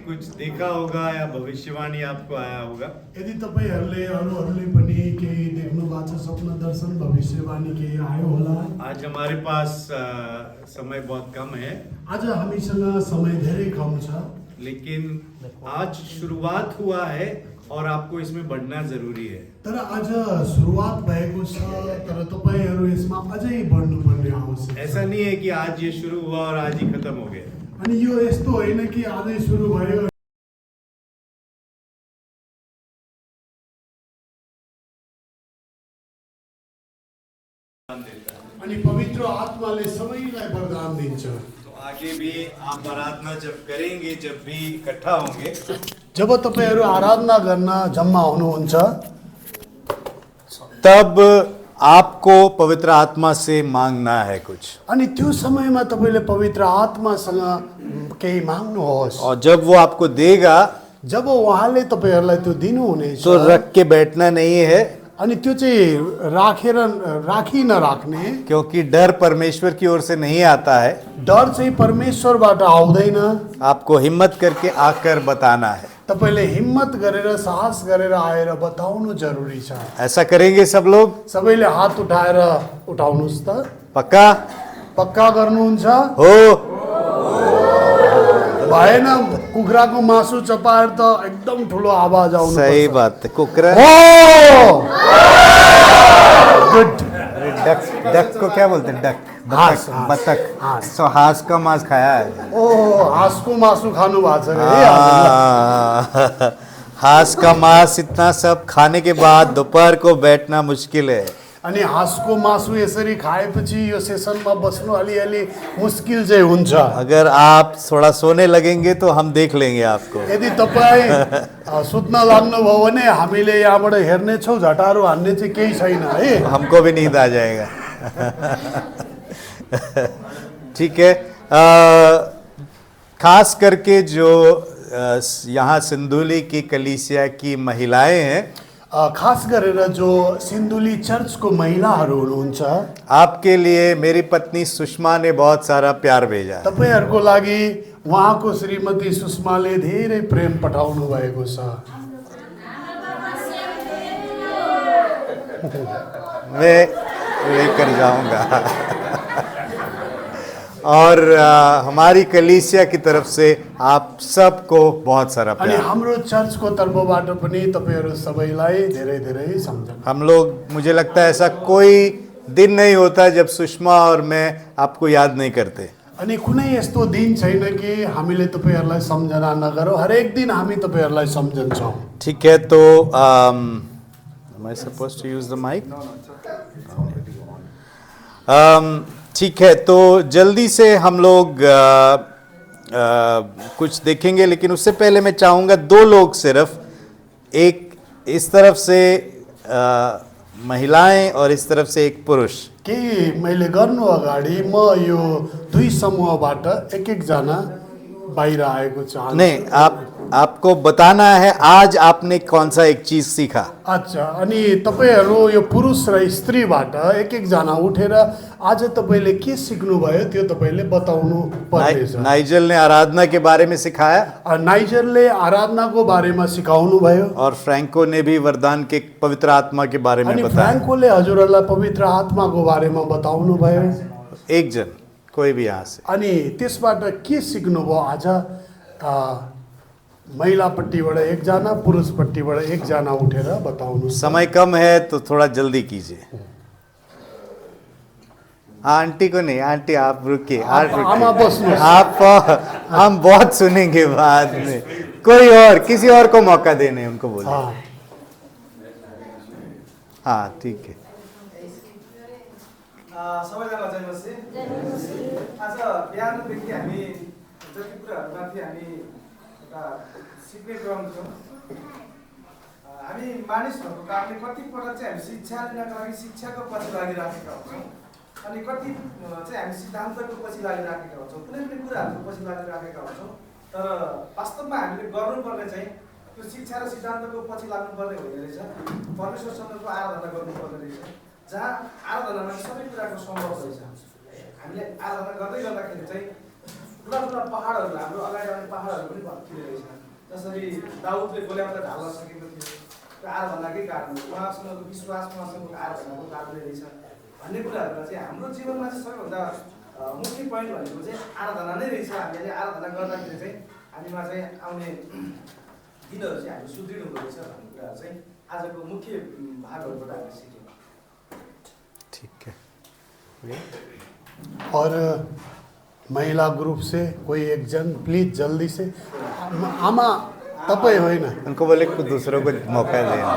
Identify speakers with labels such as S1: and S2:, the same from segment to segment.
S1: कुछ देखा होगा या भविष्यवाणी आपको आया होगा।
S2: यदि तपाईहरुले अरूहरूले पनि केही देख्नु भएको छ, स्वप्न दर्शन भविष्यवाणी केही आयो होला।
S1: आज हमारे पास समय बहुत कम है,
S2: आज हामीसँग समय धेरै कम छ,
S1: लेकिन आज शुरुआत हुआ है और आपको इसमें बढ़ना जरूरी है।
S2: तर आज सुरुवात भएको छ, तर तपाईहरु यसमा अझै बढ्नुपर्ने आवश्यक छ।
S1: ऐसा नहीं है कि आज ये शुरू हुआ और आज ही खत्म हो गया।
S2: अनि यो यस्तो होइन कि आजै सुरु भयो अनि पवित्र आत्माले सबैलाई वरदान दिन्छ।
S1: तो आगे भी आप आराधना जब करेंगे, जब भी इकट्ठा होंगे,
S2: जब तपाईहरु आराधना गर्न जम्मा हुनुहुन्छ,
S1: तब आपको पवित्र आत्मा से मांगना है कुछ।
S2: अनि त्यो समयमा तपाईले पवित्र आत्मासँग केही माग्नुहोस्।
S1: और जब वो आपको देगा
S2: जब उहाँले तपाईहरुलाई त्यो दिनुहुनेछ,
S1: तो रख के बैठना नहीं है,
S2: अनि त्यो चाहिँ राखी नराख्ने,
S1: क्योंकि डर परमेश्वर की ओर से नहीं आता है।
S2: डर चाहिँ परमेश्वरबाट आउँदैन।
S1: आपको हिम्मत करके आकर बताना है।
S2: तपाईले हिम्मत गरेर साहस गरेर आएर बताउनु जरुरी छ।
S1: ऐसा करेंगे सब लोग?
S2: सबैले हात उठाएर उठाउनुस् त।
S1: पक्का?
S2: पक्का गर्नुहुन्छ?
S1: हो।
S2: भएन कुखुराको मासु चपाएर त एकदम ठुलो आवाज आउनु पर्छ।
S1: सही बात है। कुकरा
S2: गुड।
S1: डक को क्या बोलते हैं? डक, बतख। सो हांस का मांस खाया है।
S2: ओ हाँसको मासु खानु भएको छ है।
S1: हांस का मांस इतना सब खाने के बाद दोपहर को बैठना मुश्किल है।
S2: अनि हाँसको मासु यसरी खाएपछि यो सेसनमा बस्नु अलिअलि मुस्किल चाहिँ हुन्छ।
S1: अगर आप थोड़ा सोने लगेंगे तो हम देख लेंगे आपको।
S2: यदि तपाई सुत्न लाग्नुभयो भने हामीले यहाँबाट हेर्ने छौ, झटारो हान्ने चाहिँ केही छैन है।
S1: हमको भी नींद आ जाएगा। ठीक है। खास करके जो यहाँ सिंधुली की कलीसिया की महिलाएं हैं,
S2: खास गरेर जो सिन्धुली चर्चको महिलाहरू हुनुहुन्छ,
S1: आपके लिए मेरी पत्नी सुषमा ने बहुत सारा प्यार भेजा।
S2: तपाईहरुको लागि उहाँको श्रीमती सुषमाले धेरै प्रेम पठाउनु भएको छ।
S1: मैं लेकर जाऊंगा। और हमारी कलीसिया की तरफ से आप सबको बहुत सारा
S2: अनि
S1: प्यार।
S2: हाम्रो चर्चको तर्फबाट पनि तपाईहरु सबैलाई धेरै धेरै सम्झना।
S1: हम लोग, मुझे लगता है ऐसा कोई दिन नहीं होता जब सुषमा और मैं आपको याद नहीं करते।
S2: अनि कुनै यस्तो दिन छैन कि हामीले तपाईहरुलाई सम्झना नगरौँ। हरेक दिन हामी तपाईहरुलाई सम्झन्छौँ।
S1: ठीक है। तो am I supposed to use the mic? ठीक है, तो जल्दी से हम लोग कुछ देखेंगे, लेकिन उससे पहले मैं चाहूँगा दो लोग सिर्फ, एक इस तरफ से महिलाएं और इस तरफ से एक पुरुष।
S2: के मैले गर्नु अगाडि म यो दुई समूहबाट एक जना बाहिर आएको चाहन्छु।
S1: नहीं, आपको बताना है आज आपने कौन सा एक चीज सीखा।
S2: अच्छा, अनि तपाईहरु यो पुरुष र स्त्रीबाट एक जना उठेर आज तपाईले के सिक्नु भयो त्यो तपाईले बताउनु पर्नेछ।
S1: नाइजल ने आराधना के बारे में सिखाया,
S2: नाइजलले आराधनाको बारेमा सिकाउनु भयो,
S1: और फ्रैंको ने भी वरदान के पवित्र आत्मा के बारे में
S2: अनि
S1: बताया।
S2: फ्रैंकोले हजुरहरुलाई पवित्र आत्माको बारेमा बताउनु भयो।
S1: एक जन, कोई भी यहाँ से।
S2: अनि त्यसबाट के सिक्नु भयो आज? महिलापट्टिबाट एक जना, पुरुषपट्टिबाट एक जना उठेर बताउनु।
S1: समय कम है तो थोड़ा जल्दी कीजिए। आंटी को नहीं, आंटी आप रुकिए,
S2: आमा बस्नु।
S1: आप हम बहुत सुनेंगे बाद में। कोई और, किसी और को मौका देने, उनको बोलिए। हाँ ठीक है।
S3: सबैजनालाई जय मसी। आज बिहानदेखि हामी जति कुराहरूमाथि हामी सिक्ने क्रम छौँ। हामी मानिसहरूको कारणले कतिपटक चाहिँ हामी शिक्षा लिनको लागि शिक्षाको पछि लागिराखेका हुन्छौँ, अनि कति चाहिँ हामी सिद्धान्तको पछि लागिराखेका हुन्छौँ, कुनै पनि कुराहरूको पछि लागिराखेका हुन्छौँ। तर वास्तवमा हामीले गर्नुपर्ने चाहिँ त्यो शिक्षा र सिद्धान्तको पछि लाग्नुपर्ने होइन रहेछ, परमेश्वरसँगको आराधना गर्नुपर्ने रहेछ, जहाँ आराधनामा सबै कुराको सम्भव रहेछ। हामीले आराधना गर्दै गर्दाखेरि चाहिँ ठुला ठुला पहाडहरू हाम्रो अगाडि आउने पहाडहरू पनि भत्किने रहेछ। जसरी दाउदले गोल्याबाट ढाल्न सकेको थियो, त्यो आर भन्नाकै कारण हो। उहाँसँगको विश्वास, उहाँसँगको आर भन्नाको कारणले रहेछ भन्ने कुराहरूमा चाहिँ हाम्रो जीवनमा चाहिँ सबैभन्दा मुख्य पोइन्ट भनेको चाहिँ आराधना नै रहेछ। हामीले आराधना गर्दाखेरि चाहिँ हामीमा चाहिँ आउने दिनहरू चाहिँ हामी सुदृढ हुँदो रहेछ भन्ने कुराहरू चाहिँ आजको मुख्य भागहरूबाट हामीले सिक्यौँ।
S1: ठीक है।
S2: और महिला ग्रुप से कोई एक जन प्लीज जल्दी से आमा तपाईँ होइन
S1: उनको बोले कुछ दूसरों को मौका देना।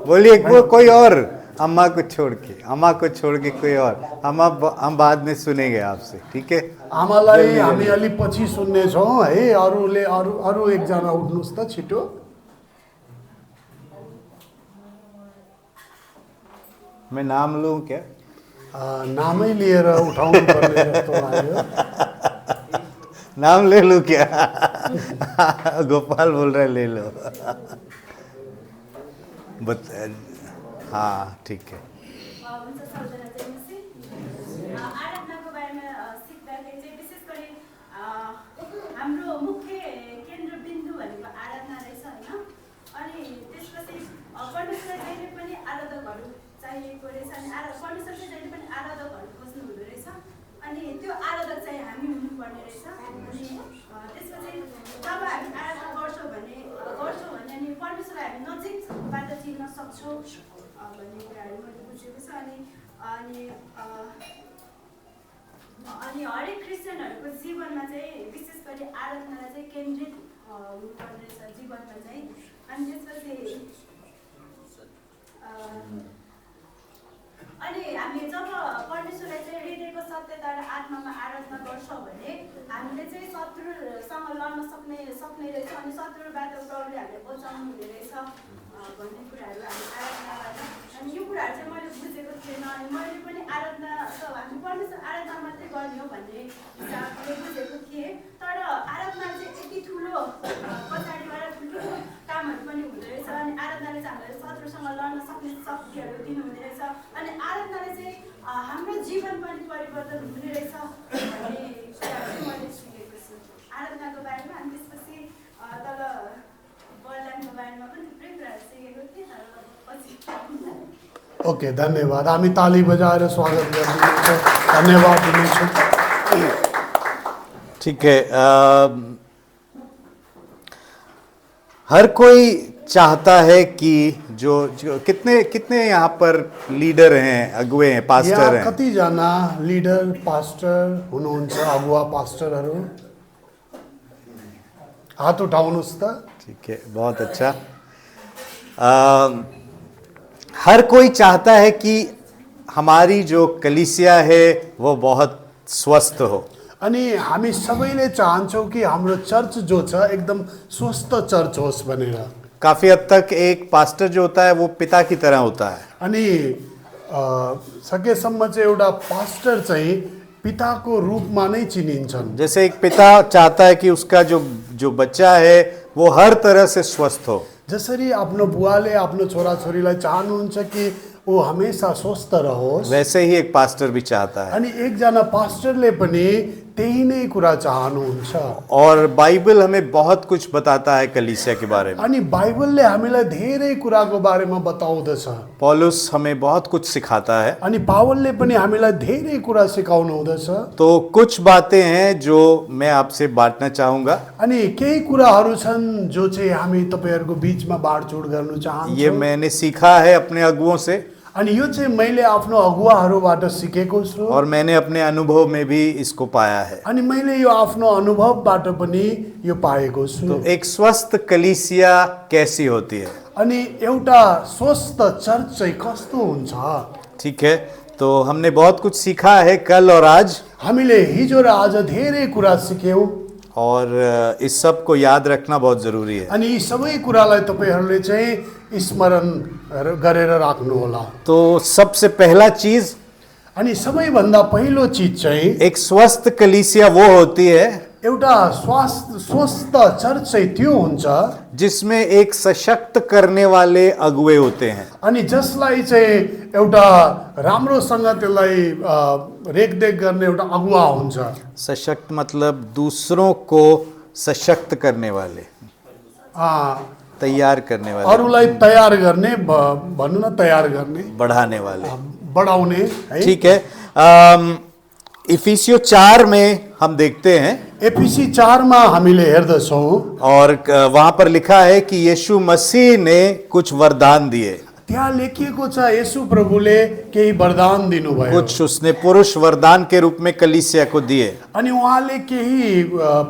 S1: बोलिए कोई और, अम्मा को छोड़ के कोई और। हम बाद में सुनेंगे आपसे, ठीक है।
S2: आमालाई हामी अलि पछि सुन्नेछौँ है। अरू एकजना उठ्नुहोस् त छिटो।
S1: मैं नाम लूँ क्या?
S2: नामै लिएर उठाउनु पर्ने जस्तो लाग्यो।
S1: नाम ले लूँ क्या? गोपाल बोल रहे ले लो। हाँ ठीक है।
S4: आराधनाको बारेमा सिक्दाखेरि चाहिँ विशेष गरी हाम्रो मुख्य केन्द्रबिन्दु भनेको आराधना रहेछ होइन। अनि त्यसपछि परमेश्वर जहिले पनि आराधकहरू चाहिएको रहेछ। अनि परमेश्वर चाहिँ जहिले पनि आराधकहरू खोज्नु हुँदो रहेछ। अनि त्यो आराधक चाहिँ हामी हुनुपर्ने रहेछ। अनि त्यसपछि जब हामी आराधना गर्छौँ भने अनि परमेश्वरलाई हामी नजिकबाट चिन्न सक्छौँ भन्ने कुराहरू मैले बुझेको छ। अनि हरेक क्रिस्चियनहरूको जीवनमा चाहिँ विशेष गरी आराधनालाई चाहिँ केन्द्रित हुनुपर्ने रहेछ जीवनमा चाहिँ। अनि त्यसपछि अनि हामी जब परमेश्वरलाई चाहिँ हृदयको सत्यता र आत्मामा आराधना गर्छौँ भने हामीले चाहिँ शत्रुसँग लड्न सक्ने रहेछ। अनि शत्रुबाट प्रभुले हामीले बचाउनु हुने रहेछ भन्ने कुराहरू हामी आराधनाबाट। अनि यो कुराहरू चाहिँ मैले बुझेको थिएन। अनि मैले पनि आराधना हामी परमेश्वर आराधना मात्रै गर्ने हो भन्ने हिसाबले बुझेको थिएँ। तर आराधना चाहिँ यति ठुलो पछाडिबाट ठुल्ठुलो कामहरू पनि हुँदो रहेछ। अनि आराधनाले चाहिँ हामीलाई शत्रुसँग लड्न सक्ने शक्तिहरू दिनुहुने रहेछ। अनि आराधनाले चाहिँ हाम्रो जीवन पनि परिवर्तन हुने रहेछ भन्ने कुराहरू चाहिँ मैले सिकेको छु आराधनाको बारेमा। अनि त्यसपछि तल वरदानको बारेमा पनि थुप्रै कुराहरू सिकेको थिएँ। तर पछि
S2: ओके, धन्यवाद। हामी ताली बजाएर स्वागत गरिदिन्छौँ। धन्यवाद दिनेछु।
S1: ठीक है। हर कोई चाहता है कि जो कितने यहाँ पर लीडर हैं, अगुवे हैं, पास्टर हैं?
S2: कतिजना लिडर पास्टर हुनुहुन्छ? अगुवा पास्टरहरू हात उठाउनुहोस् त।
S1: ठीक है, बहुत अच्छा। हर कोई चाहता है कि हमारी जो कलीसिया है वो बहुत स्वस्थ हो।
S2: अनि हामी सबैले चाहन्छौँ कि हाम्रो चर्च जो छ एकदम स्वस्थ चर्च होस् भनेर।
S1: काफी हद तक एक पास्टर जो होता है वो पिता की तरह होता है।
S2: अनि सकेसम्म चाहिँ एउटा पास्टर चाहिँ पिताको रूपमा नै चिनिन्छन्।
S1: जैसे एक पिता चाहता है कि उसका जो बच्चा है वो हर तरह से स्वस्थ हो।
S2: जसरी आफ्नो बुवाले आफ्नो छोराछोरीलाई चाहनुहुन्छ कि वो हमेशा स्वस्थ रहोस्,
S1: वैसे ही एक पास्टर भी चाहता है।
S2: अनि एकजना पास्टरले पनि त्यही नै कुरा चाहनुहुन्छ।
S1: और बाइबल हमें बहुत कुछ बताता है कलीसिया के बारे में।
S2: अनि बाइबलले हामीलाई धेरै कुराको बारेमा बताउँदछ।
S1: पौलुस हमें बहुत कुछ सिखाता है।
S2: अनि पावलले पनि हामीलाई धेरै कुरा सिकाउनु हुँदछ।
S1: तो कुछ बातें हैं जो मैं आपसे बांटना चाहूँगा।
S2: अनि केही कुराहरू छन् जो चाहिँ हामी तपाईहरुको बीचमा बाँडचुँड गर्न चाहन्छौँ।
S1: ये मैंने सीखा है अपने अगुओं से,
S2: अनि यो चाहिँ मैले आफ्नो अगुवाहरूबाट सिकेको छु।
S1: और मैंने अपने अनुभव में भी इसको पाया है।
S2: अनि मैले यो आफ्नो अनुभवबाट पनि यो पाएको छु।
S1: तो एक स्वस्थ कलीसिया कैसी होती है?
S2: अनि एउटा स्वस्थ चर्च चाहिँ कस्तो हुन्छ?
S1: ठीक है, तो हमने बहुत कुछ सीखा है कल और आज,
S2: हामीले हिजो र आज धेरै कुरा सिक्यौँ।
S1: और इस सब को याद रखना बहुत जरूरी है।
S2: अनि यी सबै कुरालाई तपाईहरुले चाहिँ स्मरण गरेर राख्नु होला।
S1: तो सबसे पहला चीज,
S2: अनि सबैभन्दा पहिलो चीज चाहिँ
S1: एक स्वस्थ कलीसिया वो होती है
S2: एउटा स्वस्थ चर्च चाहिँ त्यो हुन्छ
S1: जिसमें एक सशक्त करने वाले अगुवे होते हैं।
S2: अनि जसलाई चाहिँ एउटा राम्रोसँग त्यसलाई रेखदेख गर्ने एउटा अगुवा हुन्छ।
S1: सशक्त मतलब दूसरों को सशक्त करने वाले, तैयार करने वाले,
S2: अरूलाई तयार गर्ने, भन्नु न तयार गर्ने,
S1: बढ़ाने वाले,
S2: बढाउने है।
S1: ठीक है। इफिसियो 4 में हम देखते हैं
S2: एफिसी 4 मा हामीले हेर्दछौँ
S1: और वहां पर लिखा है कि यीशु मसीह ने कुछ वरदान दिए,
S2: त्यहाँ लेखिएको छ येशू प्रभुले केही वरदान दिनुभयो,
S1: कुछ उसने पुरुष वरदान के रूप में कलीसिया को दिए
S2: अनि उहाँले केही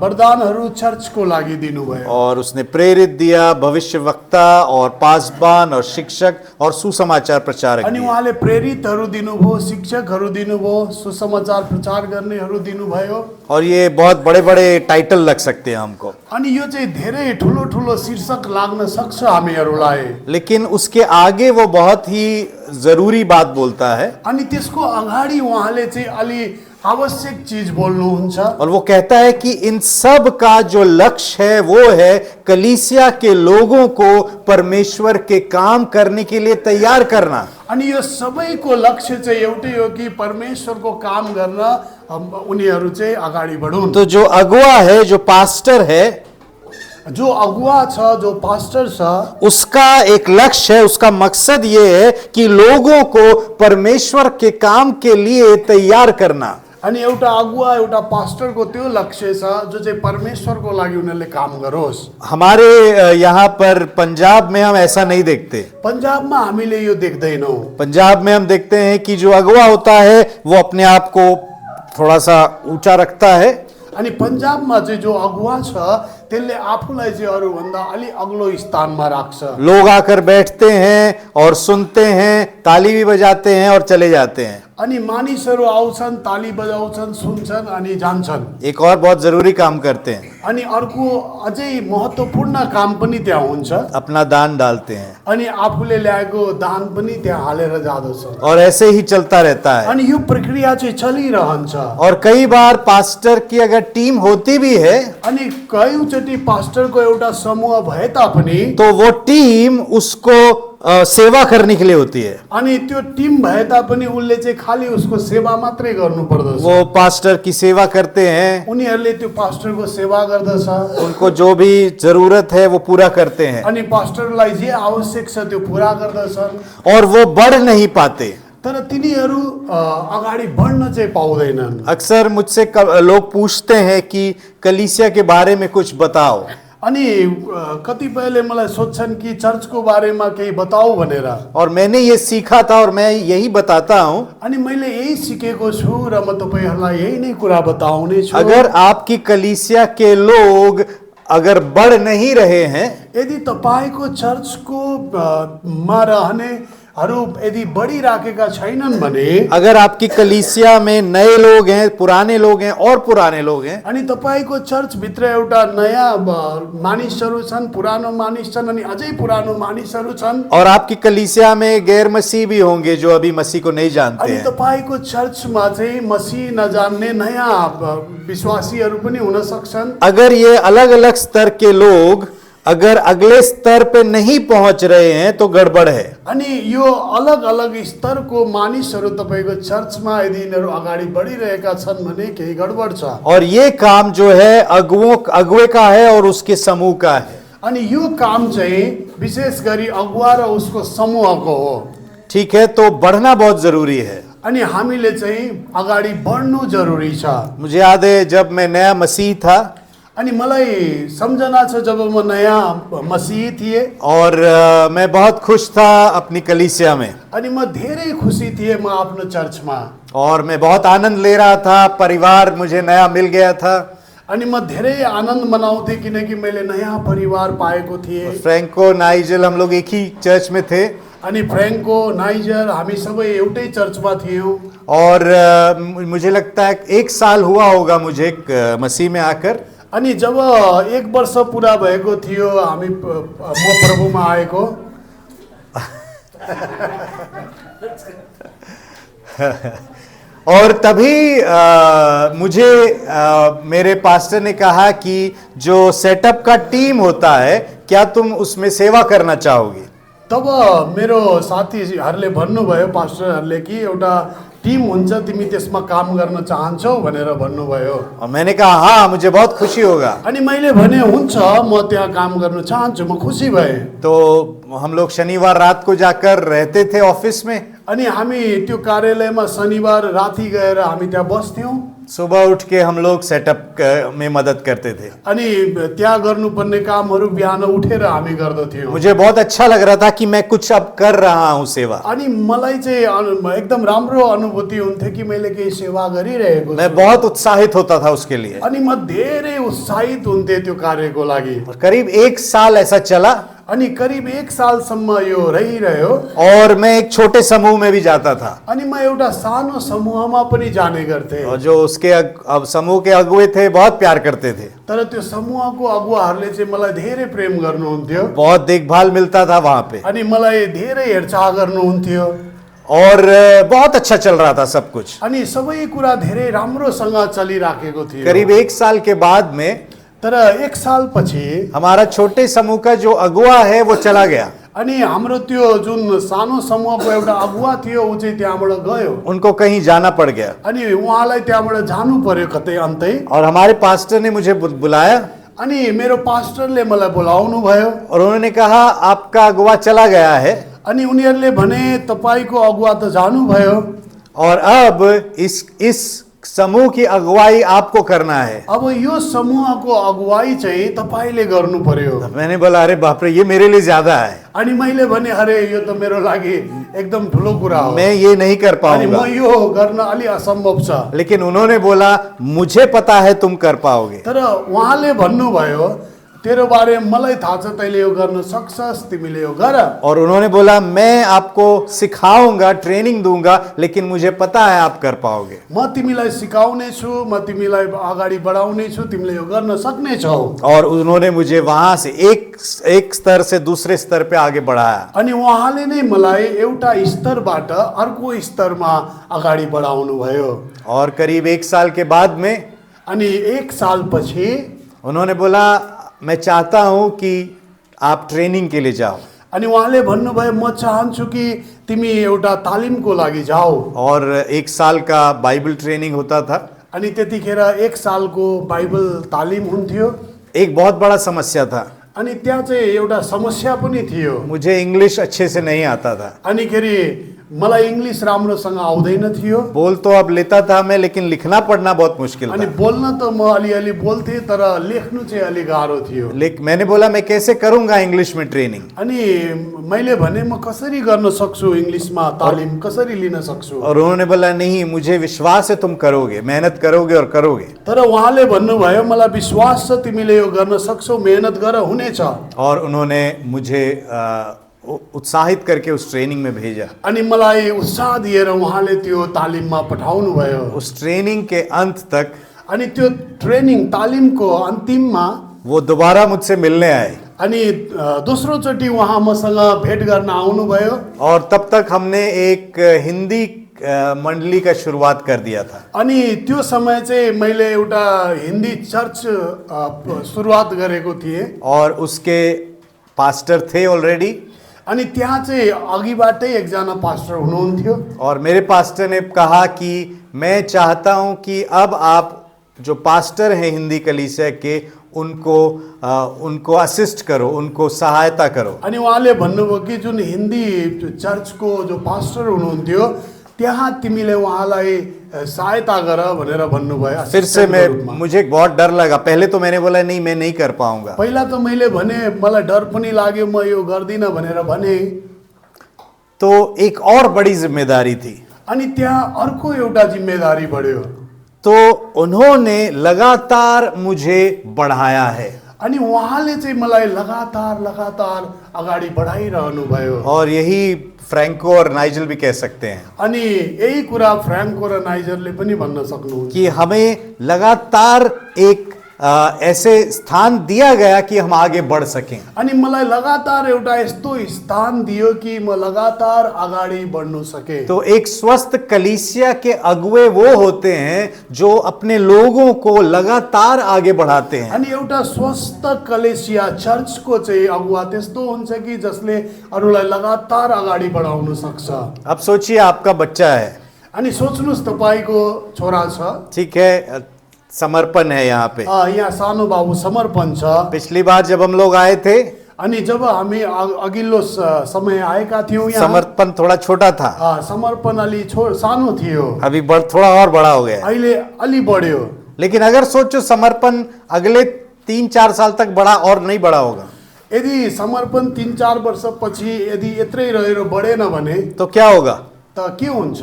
S2: वरदानहरू चर्चको लागि दिनुभयो,
S1: और उसने प्रेरित दिया, भविष्यवक्ता और पासबान और शिक्षक और सुसमाचार प्रचारक
S2: अनि
S1: दिए।
S2: उहाँले प्रेरितहरू दिनुभयो, शिक्षकहरू दिनुभयो, सुसमाचार प्रचार गर्नेहरू दिनुभयो।
S1: और ये बहुत बड़े बड़े टाइटल लग सकते हैं हमको,
S2: अनि यो चाहिँ धेरै ठुलो ठुलो शीर्षक लाग्न सक्छ हामीहरूलाई।
S1: लेकिन उसके आगे वो बहुत ही जरूरी बात बोलता है
S2: अनि त्यसको अगाडि उहाँले चाहिँ अलि आवश्यक चीज बोल्नुहुन्छ
S1: और वो कहता है कि इन सब का जो लक्ष्य है वो है कलीसिया के लोगों को परमेश्वर के काम करने के लिए तैयार करना।
S2: अनि यो सबैको लक्ष्य चाहिँ एउटै हो कि परमेश्वरको काम गर्न उनीहरू चाहिँ अगाडि बढुन्।
S1: तो जो अगुवा है, जो पास्टर है,
S2: जो अगुवा छ, जो पास्टर छ,
S1: उसका एक लक्ष्य है, उसका मकसद ये है कि लोगों को परमेश्वर के काम के लिए तैयार करना।
S2: अनि एउटा अगुवा एउटा पास्टरको त्यो लक्ष्य छ जो चाहिँ परमेश्वरको लागि उनीहरूले काम गरोस्।
S1: हमारे यहाँ पर पंजाब में हम ऐसा नहीं देखते।
S2: पन्जाबमा हामीले यो देख्दैनौँ।
S1: पंजाब में हम देखते हैं कि जो अगुवा होता है वो अपने आप को थोड़ा सा ऊंचा रखता है
S2: अनि पन्जाबमा चाहिँ जो अगुवा छ त्यसले आफूलाई चाहिँ अरूभन्दा अलि अग्लो स्थानमा राख्छ।
S1: लोग आकर बैठते हैं और सुनते हैं, ताली भी बजाते हैं और चले जाते हैं।
S2: अनि मानिसहरू आउँछन्, ताली बजाउँछन्, सुन्छन् अनि जान्छन्।
S1: एक और बहुत जरूरी काम करते हैं,
S2: अनि अर्को अझै महत्त्वपूर्ण काम पनि त्यहाँ हुन्छ,
S1: अपना दान डालते हैं
S2: अनि आफूले ल्याएको दान पनि त्यहाँ हालेर जाँदछ।
S1: और ऐसे ही चलता रहता है।
S2: अनि यो प्रक्रिया चाहिँ चलिरहन्छ।
S1: और कई बार पास्टर की अगर टीम होती भी है
S2: अनि कयौँचोटि पास्टरको एउटा समूह भए तापनि
S1: तो वो टीम उसको सेवा करने के लिए होती है।
S2: अनि त्यो टिम भए तापनि उनले चाहिँ खालि उसको सेवा मात्रै गर्नु पर्दछ।
S1: वो पास्टर की सेवा करते हैं,
S2: उनीहरूले त्यो पास्टरको सेवा गर्दछ,
S1: उनको जो भी जरूरत है वो पूरा करते हैं
S2: अनि पास्टरलाई जे आवश्यक छ त्यो पुरा गर्दछन्।
S1: और वो बढ़ नहीं पाते।
S2: तर तिनीहरू अगाडि बढ्न चाहिँ पाउँदैनन्।
S1: अक्सर मुझसे लोग पूछते हैं कि कलीसिया के बारे में कुछ बताओ।
S2: अनि कतिपयले मलाई सोध्छन् कि चर्चको बारेमा केही बताऊ भनेर।
S1: और मैंने ये सीखा था और मैं यही बताता हूँ,
S2: अनि मैले यही सिकेको छु र म तपाईहरुलाई यही नै कुरा बताउने छु।
S1: अगर आपकी कलीसिया के लोग अगर बढ़ नहीं रहे हैं,
S2: यदि तपाईको चर्चको मा रहनेहरू यदि बढिराखेका छैनन् भने,
S1: अगर आपकी कलीसिया में नए लोग हैं, पुराने लोग हैं और पुराने लोग हैं,
S2: अनि तपाईको चर्च भित्र एउटा नयाँ मानिसहरू छन्, पुरानो मानिस छन् अनि अझै पुरानो मानिसहरू छन्,
S1: और आपकी कलीसिया में गैर मसीह भी होंगे जो अभी मसीह को नहीं जानते
S2: अनि
S1: हैं,
S2: तपाईको चर्चमा चाहिँ मसीह नजान्ने नयाँ विश्वासीहरू पनि हुन सक्छन्।
S1: अगर ये अलग अलग स्तर के लोग अगर अगले स्तर पे नहीं पहुंच रहे हैं तो गड़बड़ है।
S2: अनि यो अलग अलग स्तरको मानिसहरू तपाईको चर्चमा यदि यिनीहरू अगाडि बढिरहेका छन् भने केही गडबड छ।
S1: और ये काम जो है अगुवे का है और उसके समूह का है।
S2: अनि यो काम चाहिँ विशेष गरी अगुवा र उसको समूहको हो।
S1: ठीक है, तो बढ़ना बहुत जरूरी है।
S2: अनि हामीले चाहिँ अगाडि बढ्नु जरुरी छ।
S1: मुझे याद है जब मैं नया मसीह था
S2: अनि मलाई सम्झना छ जब म नयाँ मसीह थिए
S1: और मैं बहुत खुश था अपनी कलीसिया में
S2: अनि म धेरै खुसी थिएँ म आफ्नो चर्चमा
S1: और मैं बहुत आनंद ले रहा था। परिवार मुझे नया मिल गया था।
S2: अनि म धेरै आनन्द मनाउँथे किनकि मैले नयाँ परिवार पाएको थिएँ।
S1: फ्रैंको, नाइजल, हम लोग एक ही चर्च में थे
S2: अनि फ्रैंको, नाइजर हामी सबै एउटै चर्चमा थियौँ।
S1: और मुझे लगता है 1 साल हुआ होगा मुझे मसीह में आकर।
S2: अनि जब 1 वर्ष पुरा भएको थियो हामी म प्रभुमा आएको
S1: और तभी मुझे मेरे पास्टर ने कहा कि जो सेटअप का टीम होता है, क्या तुम उसमें सेवा करना चाहोगे?
S2: तब मेरो साथीहरूले भन्नुभयो, पास्टरहरूले, कि एउटा टिम हुन्छ, तिमी त्यसमा काम गर्न चाहन्छौ भनेर भन्नुभयो।
S1: और मैंने कहा हाँ, मुझे बहुत खुशी होगा।
S2: अनि मैले भने हुन्छ, म त्यहाँ काम गर्न चाहन्छु, म खुसी भएँ।
S1: तो हम लोग शनिवार रात को जाकर रहते थे ऑफिस में।
S2: अनि हामी त्यो कार्यालयमा शनिबार राति गएर हामी त्यहाँ बस्थ्यौँ।
S1: सुबह उठ के हम लोग सेटअप में मदद करते थे।
S2: अनि त्यहाँ गर्नुपर्ने कामहरू बिहान उठेर हामी गर्दथ्यौँ।
S1: मुझे बहुत अच्छा लग रहा था कि मैं कुछ अब कर रहा हूँ सेवा।
S2: अनि मलाई चाहिँ एकदम राम्रो अनुभूति हुन्थ्यो कि मैले केही सेवा गरिरहेको छु।
S1: मैं बहुत उत्साहित होता था उसके लिए।
S2: अनि म धेरै उत्साहित हुन्थेँ त्यो कार्यको लागि।
S1: और करीब 1 साल ऐसा चला।
S2: अनि करिब 1 सालसम्म यो रहिरह्यो।
S1: और मैं एक छोटे समूह में भी जाता था।
S2: अनि म एउटा सानो समूहमा पनि जाने गर्थेँ।
S1: और जो उसके अब समूह के अगुवे थे, बहुत प्यार करते थे।
S2: तर त्यो समूहको अगुवाहरूले चाहिँ मलाई धेरै प्रेम गर्नुहुन्थ्यो।
S1: बहुत देखभाल मिलता था वहां पे।
S2: अनि मलाई धेरै हेरचाह गर्नुहुन्थ्यो।
S1: और बहुत अच्छा चल रहा था सब कुछ।
S2: अनि सबै कुरा धेरै राम्रोसँग चलिराखेको थियो।
S1: करीब 1 साल के बाद में
S2: तर 1 सालपछि
S1: हमारा छोटे समूह का जो अगुवा है वो चला गया।
S2: अनि हाम्रो त्यो जुन सानो समूहको एउटा अगुवा थियो, ऊ चाहिँ त्यहाँबाट गयो।
S1: उनको कहीं जाना पड़ गया।
S2: अनि उहाँलाई त्यहाँबाट जानु पर्यो कतै अन्तै।
S1: और हमारे पास्टर ने मुझे बुलाया।
S2: अनि मेरो पास्टरले मलाई बोलाउनु भयो।
S1: और उन्होंने कहा आपका अगुवा चला गया है।
S2: अनि उनीहरूले भने तपाईको अगुवा त जानुभयो।
S1: और अब इस समूह की अगुवाई आपको करना है।
S2: अब यो समूहको अगुवाई चाहिँ तपाईले गर्नु पर्यो।
S1: मैंने बोला अरे बाप रे, ये मेरे लिए ज्यादा है।
S2: अनि मैले भने अरे यो त मेरो लागि एकदम ठुलो कुरा हो।
S1: मैं ये नहीं कर
S2: अनि
S1: पाऊंगा।
S2: म यो गर्न अलि असम्भव छ।
S1: लेकिन उन्होंने बोला मुझे पता है तुम कर पाओगे।
S2: तर उहाँले भन्नुभयो, तेरो बारे मलाई थाहा छ, तैले यो गर्न सक्छस्, तिमीले यो गर।
S1: और उन्होंने बोला मैं आपको सिखाऊंगा, ट्रेनिंग दूंगा, लेकिन मुझे पता है आप कर पाओगे।
S2: म तिमीलाई सिकाउने छु, म तिमीलाई अगाडि बढाउने छु, तिमीले यो गर्न सक्ने छौ।
S1: और उन्होंने मुझे वहां से एक स्तर से दूसरे स्तर पे आगे बढ़ाया।
S2: अनि उहाँले नै मलाई एउटा स्तरबाट अर्को स्तरमा अगाडि बढाउनु भयो।
S1: और करीब 1 साल के बाद में
S2: अनि 1 सालपछि
S1: उन्होंने बोला मैं चाहता हूं कि आप ट्रेनिंग के लिए जाओ।
S2: अनि उहाँले भन्नुभयो, म चाहन्छु कि तिमी एउटा तालिमको लागि जाऊ।
S1: और 1 साल का बाइबल ट्रेनिंग होता था।
S2: अनि त्यतिखेर 1 सालको बाइबल तालिम हुन्थ्यो।
S1: एक बहुत बड़ा समस्या था,
S2: अनि त्यहाँ चाहिँ एउटा समस्या पनि थियो।
S1: मुझे इंग्लिश अच्छे से नहीं आता था।
S2: अनि खेरि मलाई इंग्लिश राम्रोसँग आउँदैन थियो।
S1: बोल तो अब लेता था मैं, लेकिन लिखना पढ़ना बहुत मुश्किल
S2: अनि
S1: था।
S2: बोल्न त म अलिअलि बोल्थे, तर लेख्नु चाहिँ अलि गाह्रो थियो।
S1: मैंने बोला मैं कैसे करूंगा इंग्लिश में ट्रेनिंग।
S2: अनि मैले भने म कसरी गर्न सक्छु, इंग्लिशमा तालिम कसरी लिन सक्छु।
S1: और उन्होंने बोला नहीं, मुझे विश्वास है तुम करोगे, मेहनत करोगे और करोगे।
S2: तर उहाँले भन्नुभयो, मलाई विश्वास छ तिमीले यो गर्न सक्छौ, मेहनत गर, हुनेछ।
S1: और उन्होंने मुझे उत्साहित करके उस ट्रेनिंग में भेजा।
S2: अनि मलाई उत्साह दिएर उहाँले त्यो तालिममा पठाउनु भयो।
S1: उस ट्रेनिंग के अंत तक
S2: अनि त्यो ट्रेनिङ तालिमको अन्तिममा
S1: वो दोबारा मुझसे मिलने आए।
S2: अनि दोस्रो चोटि उहाँ मसँग भेट गर्न आउनुभयो।
S1: और तब तक हमने एक हिंदी मंडली का शुरुआत कर दिया था।
S2: अनि त्यो समय चाहिँ मैले एउटा हिन्दी चर्च सुरुवात गरेको थिएँ।
S1: और उसके पास्टर थे ऑलरेडी।
S2: अनि त्यहाँ चाहिँ अघिबाटै एकजना पास्टर हुनुहुन्थ्यो।
S1: और मेरे पास्टर ने कहा कि मैं चाहता हूं कि अब आप जो पास्टर हैं हिंदी कलीसिया के, उनको असिस्ट करो, उनको सहायता करो।
S2: अनि उहाँले भन्नुभयो कि जुन हिन्दी चर्चको जो पास्टर हुनुहुन्थ्यो, त्यहाँ तिमीले उहाँलाई सहायता गर भनेर भन्नुभयो।
S1: फिर से मुझे बहुत डर लगा। पहले तो मैंने बोला नहीं, मैं नहीं कर पाऊंगा।
S2: पहिला त मैले भने, मलाई डर पनि लाग्यो, म यो गर्दिन भनेर भने।
S1: तो एक और बड़ी जिम्मेदारी थी।
S2: अनि त्यहाँ अर्को एउटा जिम्मेदारी बढ्यो।
S1: तो उन्होंने लगातार मुझे बढ़ाया है।
S2: अनि उहाँले चाहिँ मलाई लगातार अगाडि बढाइरहनु भयो।
S1: और यही फ्रैंको और नाइजल भी कह सकते हैं।
S2: अनि यही कुरा फ्रैंको र नाइजरले पनि भन्न सक्नुहुन्छ
S1: कि हमें लगातार एक ऐसे स्थान दिया गया कि हम आगे बढ़ सकें।
S2: अनि मलाई लगातार एउटा यस्तो स्थान दियो कि म लगातार अगाडि बढ्न सके।
S1: तो एक स्वस्थ कलीसिया के अगुवे वो होते हैं जो अपने लोगों को लगातार आगे बढ़ाते हैं।
S2: अनि एउटा स्वस्थ कलेसिया चर्चको चाहिँ अगुवा त्यस्तो हुन्छ कि जसले अरूलाई लगातार अगाडि बढाउन सक्छ।
S1: अब सोचिए आपका बच्चा है,
S2: अनि सोच्नुस् तपाईको छोरा छ,
S1: ठीक है, समर्पण है यहाँ पे।
S2: यहाँ सानो बाबु समर्पण छ।
S1: पिछली बार जब हम लोग आए थे
S2: अनि जब हामी अघिल्लो समय आएका थियौँ यहाँ,
S1: समर्पण थोड़ा छोटा था,
S2: समर्पण अलि सानो थियो,
S1: अभी थोड़ा और बड़ा हो गया है।
S2: अहिले अलि बढ्यो।
S1: लेकिन अगर सोचो समर्पण अगले 3-4 साल तक बड़ा और नहीं बड़ा होगा
S2: यदि समर्पण 3-4 वर्षपछि यदि यत्रै रहेर बढेन भने
S1: तो क्या होगा?
S2: त के हुन्छ?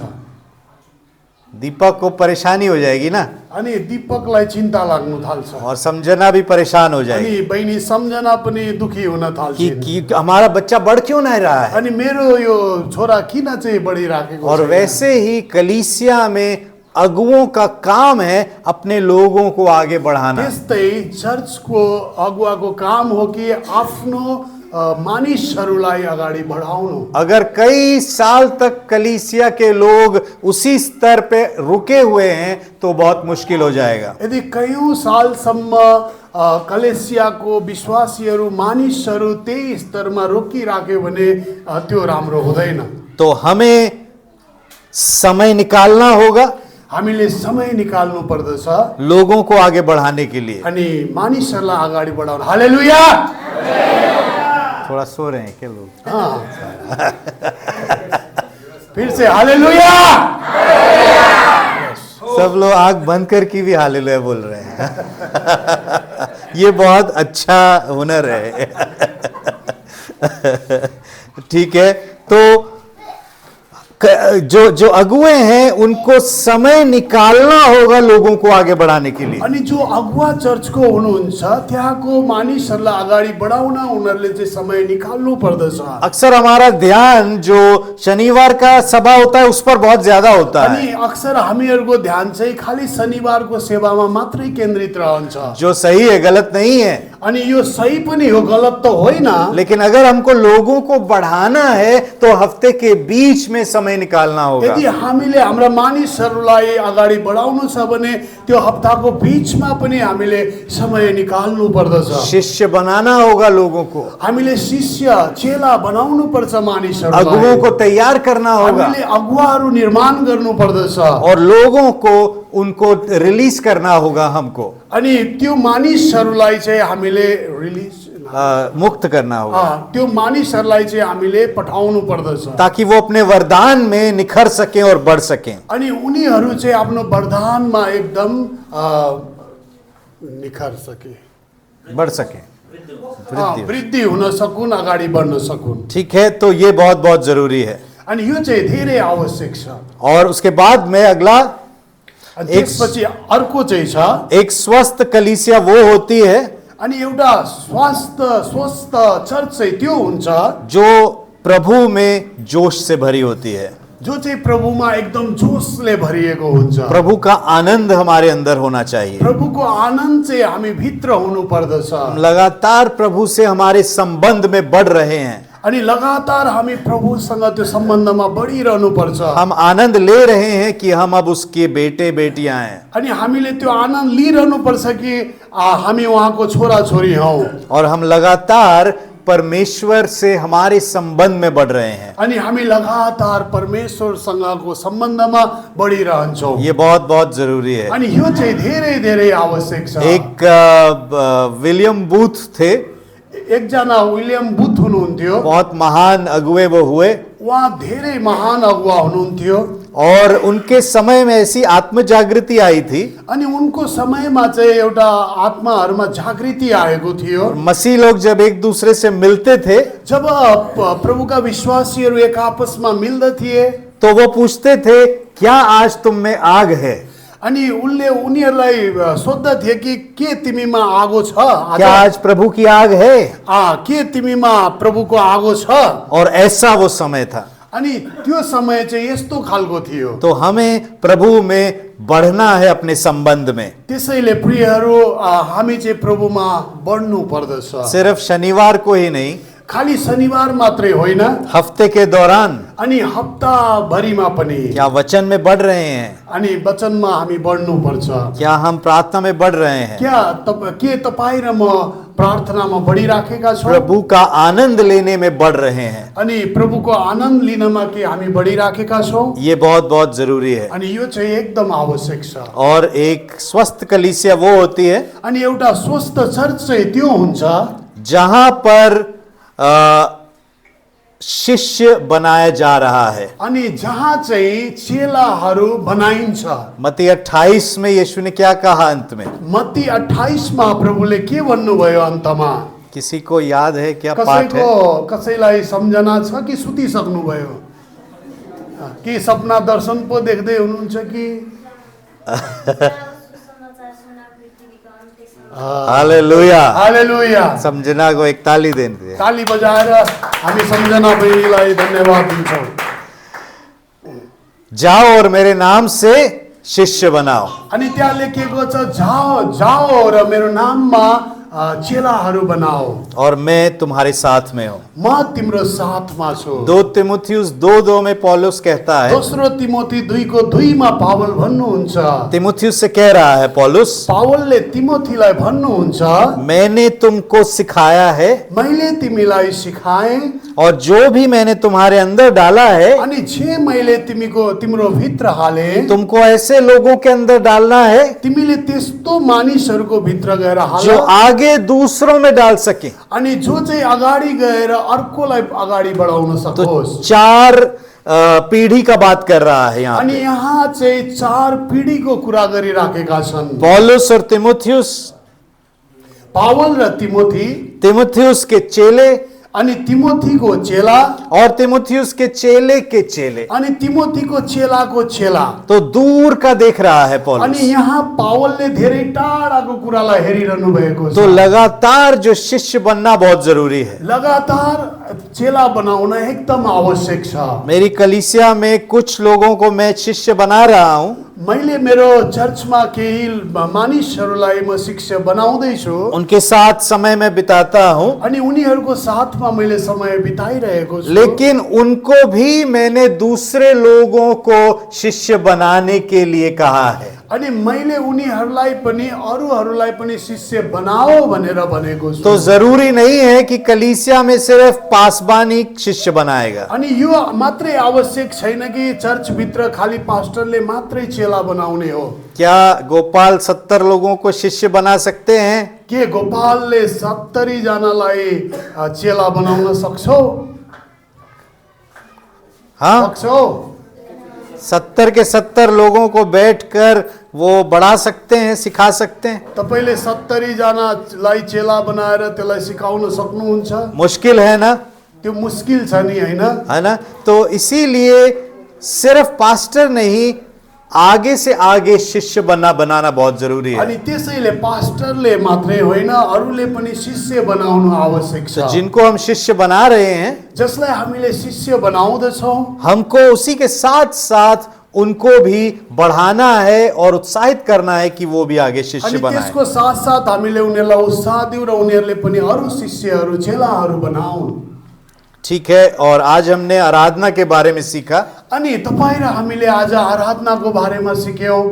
S1: दीपक को परेशानी हो जाएगी ना,
S2: अनि दीपकलाई चिन्ता लाग्नु थाल्छ,
S1: और समझना भी परेशान हो जाएगी
S2: अनि बहिनी सम्झना पनि दुखी हुन थाल्छ
S1: कि हमारा बच्चा बढ़ क्यों नहीं रहा है।
S2: अनि मेरो यो छोरा किन चाहिँ बढिराखेको
S1: और
S2: छैन?
S1: वैसे ही कलीसिया में अगुवों का काम है अपने लोगों को आगे बढ़ाना।
S2: त्यस्तै चर्चको अगुवाको काम हो कि आफ्नो मानिसहरूलाई अगाडि बढाउनु।
S1: अगर कई साल तक कलीसिया के लोग उसी स्तर पे रुके हुए हैं तो बहुत मुश्किल हो जाएगा।
S2: यदि कयौं सालसम्म कलेसियाको विश्वासीहरू मानिसहरू त्यही स्तरमा रोकिराख्यो भने त्यो राम्रो हुँदैन।
S1: तो हमें समय निकालना होगा
S2: हामीले समय निकाल्नु पर्दछ
S1: लोगों को आगे बढ़ाने के लिए।
S2: अनि मानिसहरूलाई अगाडि बढाउन। हालेलुया।
S1: थोड़ा सो रहे हैं क्या लोग?
S2: फिर से हालेलुया।
S1: सब लोग आंख बंद करके भी हालेलुया बोल रहे हैं। ये बहुत अच्छा हुनर है। ठीक है, तो जो अगुवे हैं उनको समय निकालना होगा लोगों को आगे बढ़ाने के लिए।
S2: अनि जो अगुवा चर्चको हुनुहुन्छ त्यहाँको मानिसहरूलाई अगाडि बढाउन उनीहरूले चाहिँ समय निकाल्नु पर्दछ।
S1: अक्सर हमारा ध्यान जो शनिवार का सभा होता है उस पर बहुत ज्यादा होता है,
S2: अनि अक्सर हामीहरूको ध्यान चाहिँ खाली शनिबारको सेवामा मात्रै केन्द्रित रहन्छ।
S1: जो सही है, गलत नहीं है।
S2: अनि यो सही पनि हो, गलत त होइन।
S1: लेकिन अगर हमको लोगों को बढ़ाना है तो हफ्ते के बीच में समय निकालना होगा।
S2: यदि हामीले हाम्रा मानिसहरूलाई अगाडि बढाउनु छ भने त्यो हप्ताको बीचमा पनि हामीले समय निकाल्नु पर्दछ।
S1: शिष्य बनाना होगा लोगों को,
S2: हामीले शिष्य चेला बनाउनु पर्छ मानिसहरूलाई,
S1: अगुवों को तैयार करना होगा
S2: हामीले अगुवाहरू निर्माण गर्नु पर्दछ
S1: और लोगों को उनको रिलीज करना होगा हमको,
S2: अनि त्यो मानिसहरूलाई चाहिँ हामीले रिलिज
S1: मुक्त करना होगा
S2: त्यो मानिसहरूलाई चाहिँ हामीले पठाउनु पर्दछ
S1: ताकि वो अपने वरदान में निखर सकें और बढ़ सकें।
S2: अनि उनीहरू चाहिँ आफ्नो वरदानमा एकदम निखर सके,
S1: बढ़ सकें,
S2: वृद्धि हुन सकुन्, अगाडि बढ्न सकुन्।
S1: ठीक है, तो ये बहुत बहुत जरूरी है।
S2: अनि यो चाहिँ धेरै आवश्यक छ।
S1: और उसके बाद में अगला
S2: त्यसपछि अर्को चाहिँ छ,
S1: एक स्वस्थ कलीसिया वो होती है
S2: अनि एउटा स्वस्थ चर्च चाहिँ त्यो हुन्छ
S1: जो प्रभु में जोश से भरी होती है,
S2: जो चाहिँ प्रभुमा एकदम जोशले भरिएको हुन्छ।
S1: प्रभु का आनंद हमारे अंदर होना चाहिए।
S2: प्रभुको आनन्द चाहिँ हामी भित्र हुनु पर्दछ।
S1: हम लगातार प्रभु से हमारे संबंध में बढ़ रहे हैं,
S2: अनि लगातार हामी प्रभुसँग त्यो सम्बन्धमा बढिरहनु पर्छ।
S1: हम आनंद ले रहे हैं कि हम अब उसके बेटे बेटियां हैं,
S2: अनि हामीले त्यो आनन्द लिइरहनु पर्छ कि हामी उहाँको छोरा छोरी हौ,
S1: और हम लगातार परमेश्वर से हमारे संबंध में बढ़ रहे हैं।
S2: अनि हामी लगातार परमेश्वरसँगको सम्बन्धमा बढिरहन्छौँ।
S1: ये बहुत बहुत जरूरी है।
S2: अनि यो चाहिँ धेरै धेरै आवश्यक छ।
S1: एक विलियम बूथ थे,
S2: एकजना विलियम बुथ हुनुहुन्थ्यो,
S1: बहुत महान अगुवे वो हुए,
S2: उहाँ धेरै महान अगुवा हुनुहुन्थ्यो।
S1: और उनके समय में ऐसी आत्म जागृति आई थी,
S2: अनि उनको समयमा चाहिँ एउटा आत्माहरूमा जागृति आएको थियो।
S1: मसीह लोग जब एक दूसरे से मिलते थे
S2: जब प्रभुका विश्वासीहरू एक आपसमा मिल्दथे
S1: तो वो पूछते थे क्या आज तुम में आग है,
S2: अनि उनले उनीहरूलाई सोध्दथे कि के तिमीमा आगो छ,
S1: क्या आज प्रभु की आग है।
S2: के तिमीमा प्रभुको आगो छ।
S1: और ऐसा वो समय था।
S2: अनि त्यो समय चाहिँ यस्तो खालको थियो।
S1: तो हमें प्रभु में बढ़ना है अपने संबंध में।
S2: त्यसैले प्रियहरू हामी चाहिँ प्रभुमा बढ्नु पर्दछ।
S1: सिर्फ शनिवार को ही नहीं,
S2: खाली शनिबार मात्रै होइन,
S1: हफ्ते के दौरान
S2: अनि हप्ताभरिमा पनि।
S1: क्या वचन में बढ़ रहे हैं?
S2: अनि वचनमा हामी बढ्नु पर्छ।
S1: क्या हम प्रार्थना में बढ़ रहे हैं?
S2: के तपाईँ र म प्रार्थनामा बढिराखेका छौँ?
S1: प्रभु का आनंद लेने में बढ़ रहे हैं?
S2: अनि प्रभुको आनन्द लिनमा के हामी बढिराखेका छौँ?
S1: ये बहुत बहुत जरूरी है।
S2: अनि यो चाहिँ एकदम आवश्यक छ।
S1: और एक स्वस्थ कलीसिया वो होती है
S2: अनि एउटा स्वस्थ चर्च चाहिँ त्यो हुन्छ
S1: जहां पर शिष्य बनाया जा रहा है।
S2: अनि जहाँ चाहिँ चेलाहरू बनाइन्छ।
S1: मत्ती 28 में यीशु ने क्या कहा अंत में?
S2: मत्ती 28 मा प्रभुले के भन्नुभयो अन्तमा?
S1: किसी को याद है क्या पाठ है?
S2: कसैलाई सम्झना छ कि सुतिसक्नुभयो? के सपना दर्शन पो देख्दै हुनुहुन्छ कि?
S1: Hallelujah,
S2: hallelujah.
S1: समझना को एक ताली देंगे।
S2: ताली बजाएर हामी सम्झना बहिनीलाई धन्यवाद दिन्छौँ।
S1: जाओ और मेरे नाम से शिष्य बनाओ।
S2: अनि त्यहाँ लेखिएको छ जाओ र मेरो नाममा चेलाहरू बनाओ
S1: और मैं तुम्हारे साथ में हूँ।
S2: म तिम्रो साथमा छु।
S1: 2 तिमुथियुस 2:2 में पौलुस कहता है,
S2: दोस्रो तिमोथी 2:2 मा पावल भन्नुहुन्छ,
S1: तिमुथियुस से कह रहा है पौलुस,
S2: पावलले तिमोथीलाई भन्नुहुन्छ,
S1: मैंने तुमको सिखाया है
S2: मैले तिमीलाई सिकाएँ
S1: और जो भी मैंने तुम्हारे अंदर डाला है
S2: अनि जे मैले तिम्रो भित्र हाले
S1: तुमको ऐसे लोगों के अंदर डालना है
S2: तिमीले त्यस्तो मानिसहरूको भित्र गएर हाल
S1: जो आगे दूसरों में डाल सके।
S2: अनि जो चाहिँ अगाडि गएर अर्कोलाई अगाडि बढाउन
S1: तो
S2: सकोस्।
S1: 4 पीढ़ी का बात कर रहा है यहाँ
S2: अनि
S1: पे।
S2: यहाँ चाहिँ 4 पिढीको कुरा गरिराखेका छन्।
S1: पौलुस और तिमुथियुस,
S2: पावल र तिमोथी,
S1: तिमुथियुस के चेले
S2: अनि तिमोथीको चेला
S1: और तिमुथियुस के चेले के चेले।
S2: अनि तिमोथीको चेलाको चेला।
S1: तो दूर का देख रहा है
S2: अनि
S1: पौलुस।
S2: यहाँ पावलले धेरै टाढाको कुरालाई हेरिरहनु भएको
S1: तो
S2: छ।
S1: लगातार जो शिष्य बनना बहुत जरूरी है।
S2: लगातार चेला बनाउन एकदम आवश्यक छ।
S1: मेरी कलीसिया में कुछ लोगों को मैं शिष्य बना रहा हूँ।
S2: मैले मेरो चर्चमा केही मानिसहरूलाई म शिष्य बनाउँदैछु
S1: उनके साथ समय में बिताता हूँ,
S2: अनि उनीहरूको साथमा मैले समय बिताइरहेको छु।
S1: लेकिन उनको भी मैंने दूसरे लोगों को शिष्य बनाने के लिए कहा है।
S2: अनि मैले उनीहरूलाई पनि अरूहरूलाई पनि शिष्य बनाओ भनेर भनेको छु।
S1: तो जरूरी नहीं है कि कलीसिया में सिर्फ पासबानी शिष्य बनाएगा।
S2: अनि यो मात्रै आवश्यक छैन कि चर्च भित्र खाली पास्टरले मात्रै चेला बनाउने हो।
S1: क्या गोपाल 70 लोगों को शिष्य बना सकते हैं?
S2: के गोपालले 70 जनालाई चेला बनाउन सक्छौ?
S1: हाँ,
S2: सक्छौ?
S1: 70 के 70 लोगों को बैठकर वो बढ़ा सकते हैं, सिखा सकते हैं?
S2: तपाईले 70 जनालाई चेला बनाएर त्यसलाई सिकाउन सक्नुहुन्छ?
S1: मुश्किल है ना?
S2: त्यो मुस्किल छ नि, हैन?
S1: है ना? तो इसीलिए सिर्फ पास्टर नहीं, आगे से आगे शिष्य बनाना बहुत जरूरी है।
S2: अनि त्यसैले पास्टरले मात्रै होइन अरूले पनि शिष्य बनाउनु आवश्यक
S1: तो
S2: छ।
S1: जिनको हम शिष्य बना रहे हैं,
S2: जसलाई हामीले शिष्य बनाउँदछौँ
S1: हमको उसी के साथ साथ उनको भी बढ़ाना है और उत्साहित करना है कि वो भी आगे शिष्य
S2: अनि
S1: बनाए।
S2: त्यसको साथसाथ हामीले उनीहरूलाई उत्साह दिउँ र उनीहरूले पनि अरू शिष्यहरू चेलाहरू बनाउन्।
S1: ठीक है, और आज हमने आराधना के बारे में सीखा
S2: अनि तपाईँ र हामीले आज आराधनाको बारेमा सिक्यौँ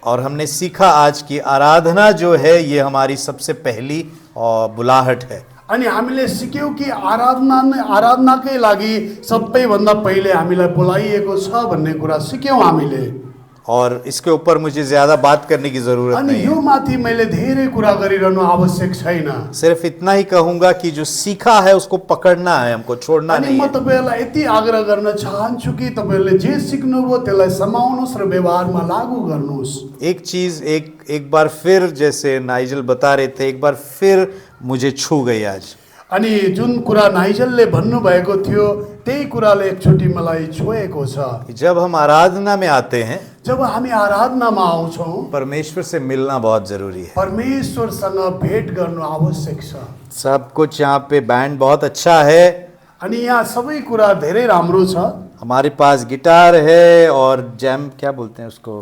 S1: और हमने सीखा आज की आराधना जो है ये हमारी सबसे पहली बुलाहट है।
S2: अनि हामीले सिक्यौँ कि आराधनाकै लागि सबैभन्दा पहिले हामीलाई बोलाइएको छ भन्ने कुरा सिक्यौँ हामीले।
S1: और इसके ऊपर मुझे ज्यादा बात करने की जरूरत
S2: अनि
S1: नहीं
S2: यो
S1: है।
S2: माथि मैले धेरै कुरा गरिरहनु आवश्यक छैन।
S1: सिर्फ इतना ही कहूंगा कि जो सीखा है उसको पकड़ना है, हमको छोड़ना
S2: अनि
S1: नहीं
S2: म
S1: है।
S2: तपाईहरुलाई यति आग्रह गर्न चाहन्छु कि तपाईहरुले जे सिक्नुभयो त्यसलाई समाउनुस् र व्यवहारमा लागू गर्नुस्।
S1: एक चीज एक बार फिर, जैसे नाइजल बता रहे थे, एक बार फिर मुझे छू गई आज।
S2: अनि जुन कुरा नाइजलले भन्नुभएको थियो त्यही कुराले एकचोटि मलाई छोएको छ।
S1: कि जब हम आराधना में आते हैं,
S2: जब हामी आराधनामा आउँछौँ
S1: परमेश्वर से मिलना बहुत जरूरी है।
S2: परमेश्वरसँग भेट गर्नु आवश्यक छ।
S1: सब कुछ यहाँ पे बैंड बहुत अच्छा है,
S2: अनि यहाँ सबै कुरा धेरै राम्रो छ
S1: हमारे पास गिटार है और जैम क्या बोलते हैं उसको,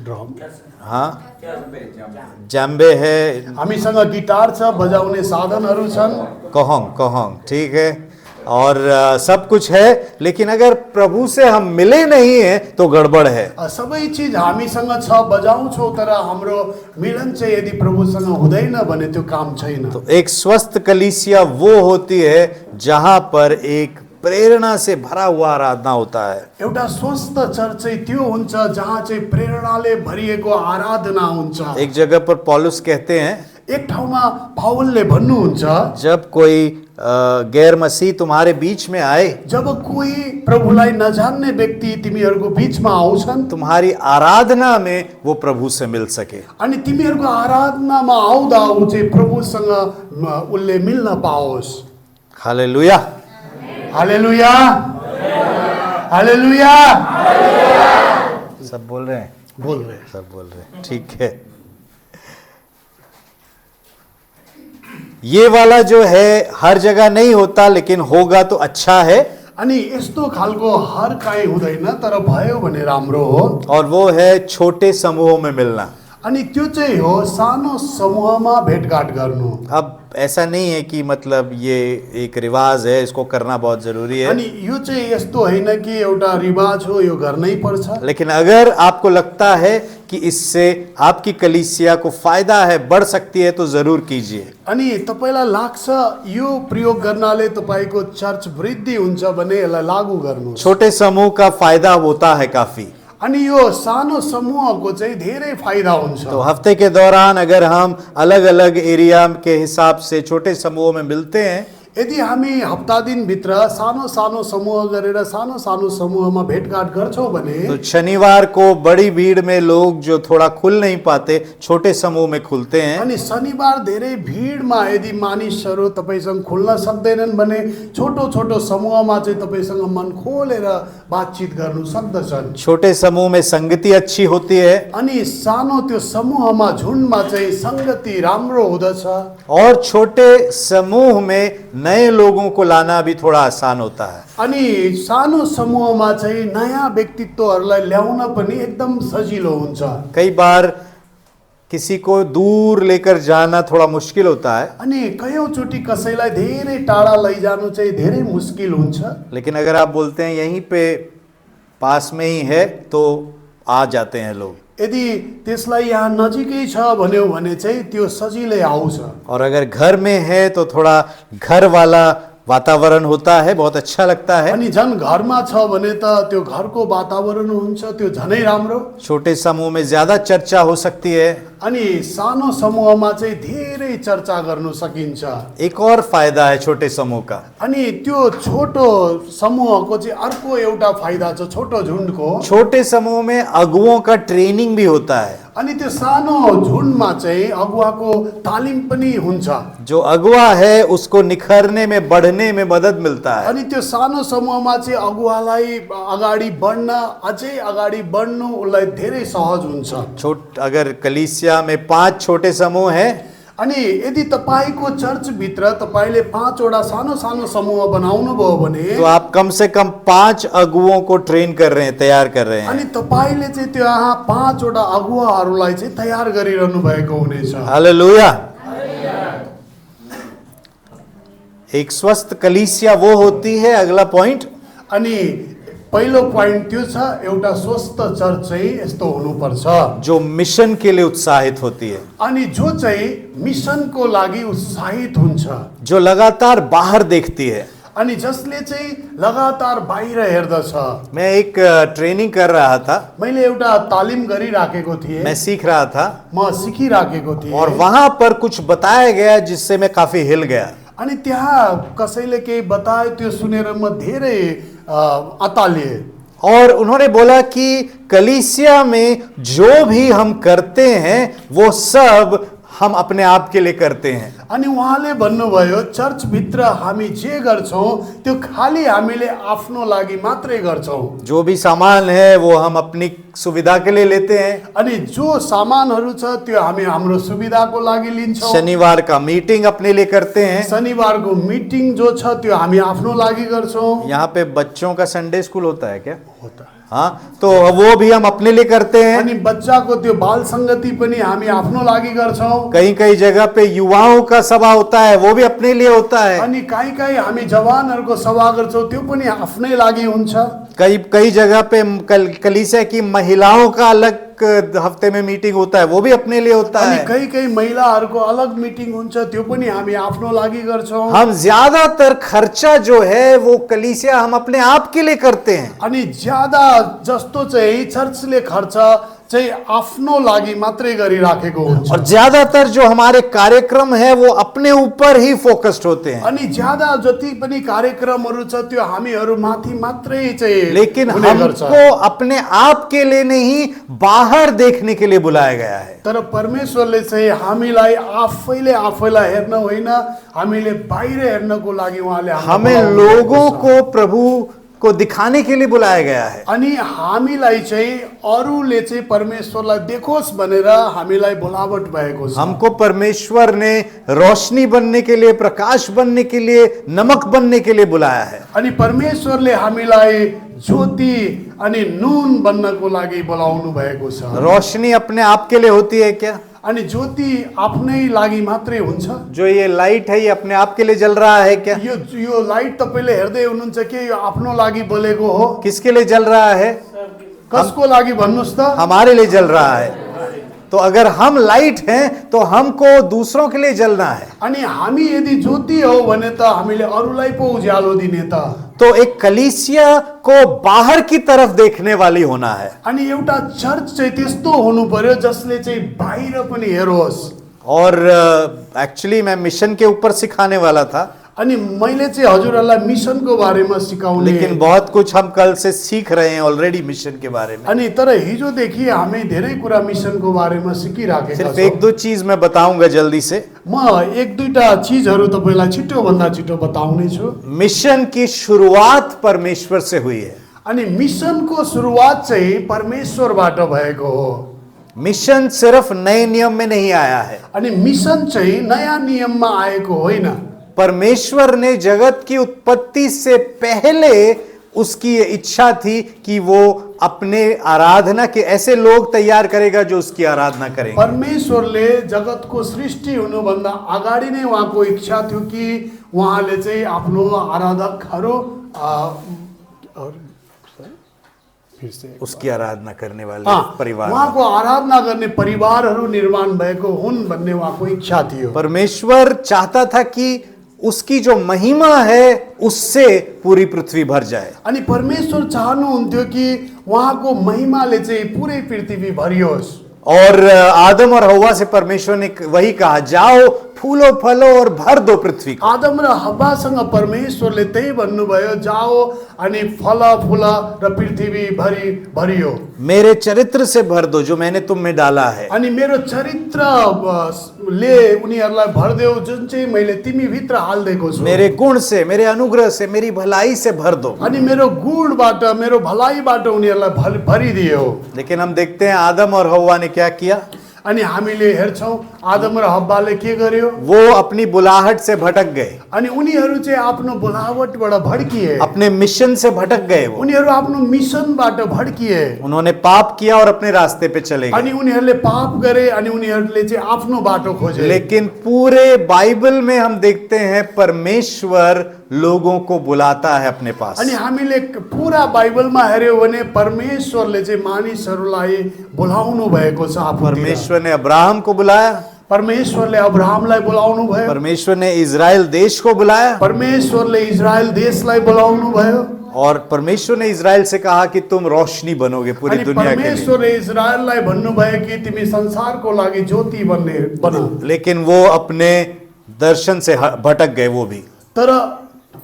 S2: ड्रम,
S1: हाँ जैम्बे है,
S2: हामीसँग गिटार छ, बजाउने साधनहरू छन्,
S1: कहोंग, ठीक है, और सब कुछ है, लेकिन अगर प्रभु से हम मिले नहीं है तो गड़बड़ है।
S2: सबै चिज हामीसँग छ, बजाउँछौँ, तर हाम्रो मिलन चाहिँ यदि प्रभुसँग हुँदैन भने त्यो काम छैन।
S1: तो एक स्वस्थ कलीसिया वो होती है जहां पर एक प्रेरणा से भरा हुआ आराधना होता है।
S2: एउटा स्वस्थ चर्च चाहिँ त्यो हुन्छ जहाँ चाहिँ प्रेरणाले भरिएको आराधना हुन्छ।
S1: एक जगह पर पौलुस कहते हैं,
S2: एक ठाउँमा पावलले भन्नुहुन्छ,
S1: जब कोई गैर मसीह तुम्हारे बीच में आए,
S2: जब कोही प्रभुलाई नजान्ने व्यक्ति तिमीहरूको बीचमा आउँछन्,
S1: तुम्हारी आराधना में वो प्रभु से मिल सके।
S2: अनि तिमीहरूको आराधनामा आउँदा ऊ चाहिँ प्रभुसँग उसले मिल्न पाओस्।
S1: Hallelujah,
S2: hallelujah, hallelujah.
S1: सब बोल रहे हैं,
S2: बोल रहे हैं।
S1: सब बोल रहे हैं, ठीक है। ये वाला जो है हर जगह नहीं होता, लेकिन होगा तो अच्छा है।
S2: अनि यस्तो खालको हर काहीँ हुँदैन, तर भयो भने राम्रो हो।
S1: और वो है छोटे समूहों में मिलना।
S2: अनि त्यो चाहिँ हो सानो समूहमा भेटघाट गर्नु।
S1: अब ऐसा नहीं है कि मतलब ये एक रिवाज है, इसको करना बहुत जरूरी है,
S2: अनि यो चाहिँ यस्तो होइन कि एउटा रिवाज हो, यो गर्नै पर्छ।
S1: लेकिन अगर आपको लगता है कि इससे आपकी कलीसिया को फायदा है, बढ़ सकती है, तो जरूर कीजिए।
S2: अनि तपाईलाई लाग्छ यो प्रयोग गर्नाले तपाईको चर्च वृद्धि हुन्छ भने यसलाई लागू गर्नुहोस्।
S1: छोटे समूह का फायदा होता है काफी।
S2: अनि यो सानो समूहको चाहिँ धेरै फाइदा हुन्छ।
S1: तो हफ्ते के दौरान अगर हम अलग अलग एरिया के हिसाब से छोटे समूहों में मिलते हैं,
S2: यदि हामी हप्ता दिनभित्र सानो सानो समूह गरेर सानो सानो समूहमा भेटघाट गर्छौँ भने,
S1: तो शनिवार को बड़ी भीड़ में लोग जो थोड़ा खुल नहीं पाते, छोटे समूह में खुलते हैं।
S2: अनि शनिबार धेरै भिडमा यदि मानिसहरू तपाईसँग खुल्न सक्दैनन् भने छोटो छोटो समूहमा चाहिँ तपाईसँग मन खोलेर बातचित गर्नु सक्दछन्।
S1: छोटे समूह में संगति अच्छी होती है,
S2: अनि सानो त्यो समूहमा झुन्डमा चाहिँ संगति राम्रो हुँदछ।
S1: और छोटे समूह में नए लोगों को लाना भी थोड़ा आसान होता है।
S2: अनि सानो समूहमा चाहिँ नयाँ व्यक्तित्वहरूलाई ल्याउन पनि एकदम सजिलो हुन्छ।
S1: कई बार किसी को दूर लेकर जाना थोड़ा मुश्किल होता है,
S2: अनि कयौँचोटि कसैलाई धेरै टाढा लैजानु चाहिँ धेरै मुस्किल हुन्छ।
S1: लेकिन अगर आप बोलते हैं यहीं पे पास में ही है, तो आ जाते हैं लोग।
S2: यदि त्यसलाई यहाँ नजिकै छ भन्यो भने चाहिँ त्यो सजिलै आउँछ।
S1: और अगर घर में है तो थोड़ा घर वाला वातावरण होता है, बहुत अच्छा लगता है।
S2: अनि झन् घरमा छ भने त त्यो घरको वातावरण हुन्छ, त्यो झनै राम्रो।
S1: छोटे समूह में ज्यादा चर्चा हो सकती है।
S2: अनि सानो समूहमा चाहिँ धेरै चर्चा गर्नु सकिन्छ।
S1: एक और फायदा है छोटे समूह का,
S2: अनि त्यो छोटो समूहको चाहिँ अर्को एउटा फाइदा छ छोटो झुन्डको।
S1: छोटे समूह में अगुओं का ट्रेनिंग भी होता है।
S2: अनि त्यो सानो झुन्डमा चाहिँ अगुवाको तालिम पनि हुन्छ।
S1: जो अगुआ है उसको निखरने में, बढ़ने में मदद मिलता है।
S2: अनि त्यो सानो समूहमा चाहिँ अगुवालाई अगाडि बढ्न, अझै अगाडि बढ्नु उसलाई धेरै सहज हुन्छ।
S1: अगर कलीसिया में 5 छोटे समूह हैं,
S2: अनि यदि तपाईको चर्च भित्र तपाईले 5 वटा सानो सानो समूह बनाउनु भयो भने,
S1: तो आप कम से कम 5 अगुओं को ट्रेन कर रहे हैं, तैयार कर रहे
S2: अनि
S1: हैं।
S2: तपाईले चाहिँ त्यो यहाँ 5 वटा अगुवाहरूलाई चाहिँ तयार गरिरहनु भएको हुनेछ।
S1: हालेलुया। एक स्वस्थ कलीसिया वो होती है, अगला पॉइंट,
S2: अनि पहिलो पोइन्ट त्यो छ, एउटा स्वस्थ चर्च चाहिँ यस्तो हुनुपर्छ
S1: जो मिशन के लिए उत्साहित होती है,
S2: अनि जो चाहिँ मिसनको लागि उत्साहित हुन्छ,
S1: जो लगातार बाहर देखती है।
S2: अनि जसले चाहिँ लगातार बाहिर हेर्दछ।
S1: मैं एक ट्रेनिंग कर रहा था,
S2: मैले एउटा तालिम गरिराखेको थिएँ,
S1: मैं सीख रहा था,
S2: म सिकिराखेको थिएँ।
S1: और वहां पर कुछ बताया गया जिससे मैं काफी हिल गया।
S2: अनि त्यहाँ कसैले केही बतायो, त्यो सुनेर म धेरै अतालिए।
S1: और उन्होंने बोला कि कलीसिया में जो भी हम करते हैं वो सब हम अपने आप के लिए करते हैं।
S2: अनि उहाँले भन्नुभयो चर्चभित्र हामी जे गर्छौँ त्यो खालि हामीले आफ्नो लागि मात्रै गर्छौँ।
S1: जो भी सामान है वो हम अपनी सुविधा के लिए लेते हैं।
S2: अनि जो सामानहरू छ त्यो हामी हाम्रो सुविधाको लागि लिन्छौँ।
S1: शनिवार का मीटिंग अपने लिए करते हैं।
S2: शनिबारको मिटिङ जो छ त्यो हामी आफ्नो लागि गर्छौँ।
S1: यहाँ पे बच्चों का संडे स्कूल होता है क्या?
S2: होता है।
S1: हाँ, तो वो भी हम अपने लिए करते हैं।
S2: अनि बच्चाको त्यो बाल संगति पनि हामी आफ्नो लागि गर्छौँ।
S1: कहीं कहीं जगह पे युवाओं का सभा होता है, वो भी अपने लिए होता है।
S2: अनि कहीँ कहीँ हामी जवानहरूको सभा गर्छौँ त्यो पनि आफ्नै लागि हुन्छ।
S1: कई जगह पे कलीसिया की महिलाओं का अलग हफ्ते में मीटिंग होता है, वो भी अपने लिए होता
S2: अनि
S1: है।
S2: कहीँ कहीँ महिलाहरूको अलग मिटिङ हुन्छ त्यो पनि हामी आफ्नो लागि गर्छौँ।
S1: हम ज्यादातर खर्चा जो है वो कलीसिया हम अपने आप के लिए करते हैं।
S2: अनि ज्यादा जस्तो चाहिँ चर्चले खर्च चाहिँ आफ्नो लागि मात्रै गरिराखेको हुन्छ।
S1: और ज्यादातर जो हमारे कार्यक्रम है वो अपने ऊपर ही फोकस्ड होते हैं।
S2: अनि ज्यादा जति पनि कार्यक्रमहरू छ त्यो हामीहरू माथि मात्रै चाहिँ
S1: लेकिन
S2: हुने गर्छ।
S1: हमको अपने आप के लिए नहीं, बाहर देखने के लिए बुलाया गया है।
S2: तर परमेश्वरले चाहिँ हामीलाई आफैलाई हेर्न होइन, हामीले बाहिर हेर्नको लागि उहाँले हामीलाई
S1: हमें
S2: बोलाउनु
S1: लोगों
S2: भएको छ।
S1: को प्रभु को दिखाने के लिए बुलाया गया है।
S2: अनि हामीलाई चाहिँ अरूले चाहिँ परमेश्वरलाई देखोस् भनेर हामीलाई बोलावट भएको छ।
S1: हमको परमेश्वर ने रोशनी बनने के लिए, प्रकाश बनने के लिए, नमक बनने के लिए बुलाया है।
S2: अनि परमेश्वरले हामीलाई ज्योति अनि नुन बन्नको लागि बोलाउनु भएको छ।
S1: रोशनी अपने आप के लिए होती है क्या?
S2: अनि ज्योति आफ्नै लागि मात्रै हुन्छ।
S1: जो ये लाइट है ये अपने आप के लिए जल रहा है क्या?
S2: यो लाइट तपाईले हेर्दै हुनुहुन्छ कि यो आफ्नो लागि बलेको हो?
S1: किसके लिए जल रहा है?
S2: कसको लागि भन्नुस् त?
S1: हमारे लिए जल रहा है। तो अगर हम लाइट हैं तो हमको दूसरों के लिए जलना है।
S2: अनि हामी यदि ज्योति हो भने त हामीले अरूलाई पो उज्यालो दिने त।
S1: तो एक कलीसिया को बाहर की तरफ देखने वाली होना है।
S2: अनि एउटा चर्च चाहिँ त्यस्तो हुनु पर्यो जसले चाहिँ बाहिर पनि हेरोस्।
S1: और एक्चुअली मैं मिशन के ऊपर सिखाने वाला था,
S2: अनि मैले चाहिँ हजुरहरूलाई मिसनको बारेमा सिकाउने।
S1: लेकिन बहुत कुछ हम कल से सीख रहे हैं ऑलरेडी मिशन के बारे में।
S2: अनि तर हिजोदेखि हामी धेरै कुरा मिसनको बारेमा सिकिराखेका
S1: सिर्फ
S2: छौँ।
S1: एक दो चीज मैं बताऊंगा जल्दी से।
S2: म एक दुईटा चीजहरू तपाईलाई छिटो भन्दा छिटो बताउने छु।
S1: मिशन की शुरुआत परमेश्वर से हुई है।
S2: अनि मिसनको सुरुवात चाहिँ परमेश्वरबाट भएको हो।
S1: मिशन सिर्फ नए नियम में नहीं आया है।
S2: अनि मिसन चाहिँ नयाँ नियममा आएको होइन।
S1: परमेश्वर ने जगत की उत्पत्ति से पहले उसकी ये इच्छा थी कि वो अपने आराधना के ऐसे लोग तैयार करेगा जो उसकी आराधना करेंगे।
S2: परमेश्वरले जगतको सृष्टि हुनुभन्दा अगाडि नै उहाँको इच्छा थियो कि उहाँले चाहिँ आफ्नो आराधकहरू
S1: उसकी आराधना करने वाले परिवार,
S2: उहाँको आराधना गर्ने परिवारहरू निर्माण भएको हुन् भन्ने उहाँको इच्छा थियो।
S1: परमेश्वर चाहता था कि उसकी जो महिमा है उससे पूरी पृथ्वी भर जाए।
S2: अनि परमेश्वर चाहनुहुन्थ्यो कि उहाँको महिमाले चाहिँ पुरै पृथ्वी भरियोस्।
S1: और आदम और हव्वा से परमेश्वर ने वही कहा, जाओ फूलो फलो और भर दो पृथ्वी को।
S2: आदम र हव्वासँग परमेश्वरले त्यही भन्नुभयो, जाओ अनि फल फूल र पृथ्वी भरि भरियो।
S1: मेरे चरित्र से भर दो जो मैंने तुम में डाला है।
S2: अनि मेरो चरित्रले उनीहरूलाई भरिदेऊ जुन चाहिँ मैले तिमी भित्र हाल्दिएको छु।
S1: मेरे गुण से, मेरे अनुग्रह से, मेरी भलाई से भर दो।
S2: अनि मेरो गुणबाट, मेरो भलाइबाट उनीहरूलाई भरिदियो।
S1: लेकिन हम देखते हैं आदम और हव्वा ने क्या किया।
S2: अनि हामीले हेर्छौं आदम र हव्वाले के गर्यो?
S1: वो अपनी बुलाहट से भटक गए।
S2: अनि उनीहरू चाहिँ आफ्नो बोलावटबाट भड्किए।
S1: अपने मिशन से भटक गए। वो
S2: उनीहरू आफ्नो मिशनबाट भड्किए।
S1: उन्होंने पाप किया और अपने रास्ते पे चले
S2: अनि
S1: गए।
S2: उनीहरूले पाप गरे अनि उनीहरूले चाहिँ आफ्नो बाटो खोजे।
S1: लेकिन पूरे बाइबल में हम देखते हैं परमेश्वर लोगों को बुलाता है अपने पास।
S2: अनि हामीले पुरा बाइबलमा हेर्यो भने परमेश्वरले चाहिँ मानिसहरूलाई बोलाउनु भएको छ आफूतिर।
S1: परमेश्वर ने अब्राहम को बुलाया,
S2: परमेश्वरले अब्राहमलाई बोलाउनु भयो।
S1: परमेश्वर ने इजराइल देश को बुलाया,
S2: परमेश्वरले इजरायल देशलाई बोलाउनु भयो।
S1: और परमेश्वर ने इजराइल से कहा कि तुम रोशनी बनोगे पूरी
S2: अनि
S1: दुनिया के लिए।
S2: परमेश्वरले इजरायललाई भन्नुभयो कि तिमी संसारको लागि ज्योति बन।
S1: लेकिन वो अपने दर्शन से भटक गए वो भी।
S2: तर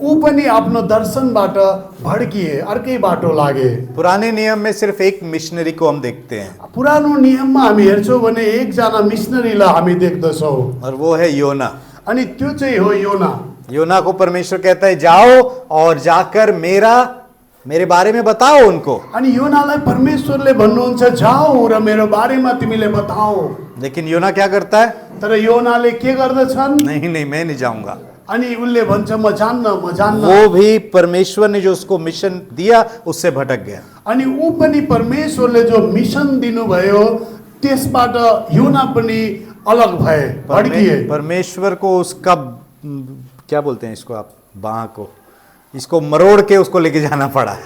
S2: ऊ पनि आफ्नो दर्शनबाट भड्किए, अर्कै बाटो लागे।
S1: पुराने नियम में सिर्फ एक मिशनरी को हम देखते हैं
S2: पुरानो नियममा हामी हेर्छौँ भने एकजना मिसनरीलाई हामी देख्दछौँ,
S1: और वो है योना।
S2: अनि त्यो चाहिँ हो योना।
S1: योना को परमेश्वर कहता है जाओ और जाकर मेरे बारे में बताओ उनको।
S2: अनि योनालाई परमेश्वरले भन्नुहुन्छ जाऊ र मेरो बारेमा तिमीले बताओ।
S1: लेकिन योना क्या करता है?
S2: तर योनाले के गर्दछन्?
S1: नहीं मैं नहीं जाऊंगा।
S2: अनि उसले भन्छ म जान्न।
S1: वो भी परमेश्वर ने जो उसको मिशन दिया उससे भटक गया।
S2: अनि ऊ पनि परमेश्वरले जो मिसन दिनुभयो त्यसबाट योना पनि अलग भए, भड्किए।
S1: परमेश्वर को उसका क्या बोलते हैं इसको आप, बाह को इसको मरोड़ के उसको लेके जाना पड़ा।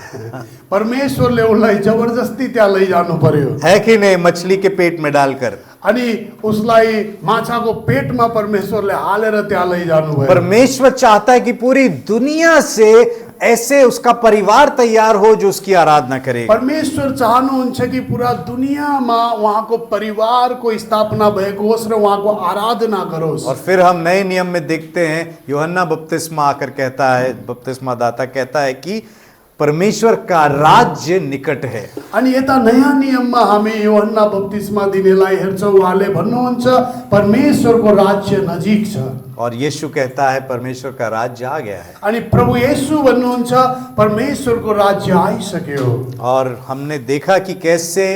S2: परमेश्वरले उसलाई जबरजस्ती त्यहाँ लैजानु पर्यो,
S1: है कि नहीं? मछली के पेट में डालकर
S2: अनि उसलाई माछाको पेटमा परमेश्वरले हालेर त्यहाँ लैजानु भयो।
S1: परमेश्वर चाहता है कि पूरी दुनिया से ऐसे उसका परिवार तैयार हो जो उसकी आराधना करे।
S2: परमेश्वर चाहनुहुन्छ कि पूरा दुनियाँमा उहाँको परिवारको स्थापना भएको होस् र उहाँको आराधना गरोस्।
S1: और फिर हम नए नियम में देखते हैं यूहन्ना बपतिस्मा आकर कहता है, बपतिस्मा दाता कहता है कि परमेश्वर का राज्य निकट है।
S2: अनि यता नयाँ नियममा हामी यूहन्ना बप्तिस्मा दिनेलाई हेर्छौँ, उहाँले भन्नुहुन्छ परमेश्वरको राज्य नजिक छ।
S1: और यीशु कहता है परमेश्वर का राज्य आ गया है।
S2: अनि प्रभु येशू भन्नुहुन्छ परमेश्वरको राज्य आइसक्यो।
S1: और हमने देखा कि कैसे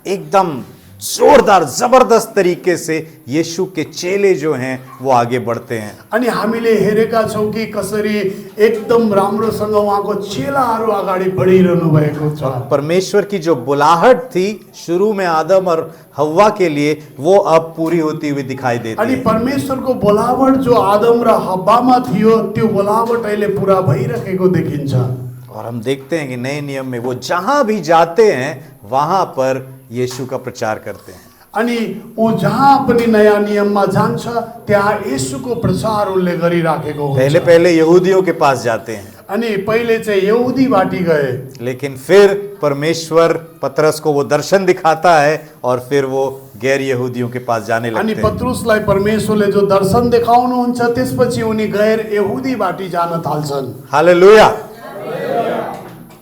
S1: एकदम जोरदार जबरदस्त तरीके से यीशु के चेले जो हैं वो आगे बढ़ते हैं।
S2: अनि हामीले हेरेका छौँ कि कसरी एकदम राम्रोसँग उहाँको चेलाहरू अगाडि बढिरहनु भएको छ।
S1: परमेश्वर की जो बुलाहट थी शुरू में आदम और हव्वा के लिए वो अब पूरी होती हुई दिखाई देती
S2: अनि
S1: है।
S2: परमेश्वरको बोलावट जो आदम र हव्वामा थियो त्यो बोलावट अहिले पुरा भइरहेको देखिन्छ।
S1: और हम देखते हैं कि नए नियम में वो जहां भी जाते हैं वहां पर यीशु का प्रचार करते हैं।
S2: अनि ऊ जहाँ पनि नयाँ नियममा जान्छ त्यहाँ येशूको प्रचार उनले गरिराखेको हुन्छ।
S1: पहले यहूदियों के पास जाते हैं,
S2: अनि पहिले चाहिँ यहुदी बाटी गए,
S1: लेकिन फिर परमेश्वर पतरस को वो दर्शन दिखाता है और फिर वो गैर यहूदियों के पास जाने
S2: अनि
S1: लगते हैं।
S2: पत्रुसलाई परमेश्वरले जो दर्शन देखाउनुहुन्छ त्यसपछि उनी गैर यहुदी बाटी जान थाल्छन्।
S1: हालेलुया।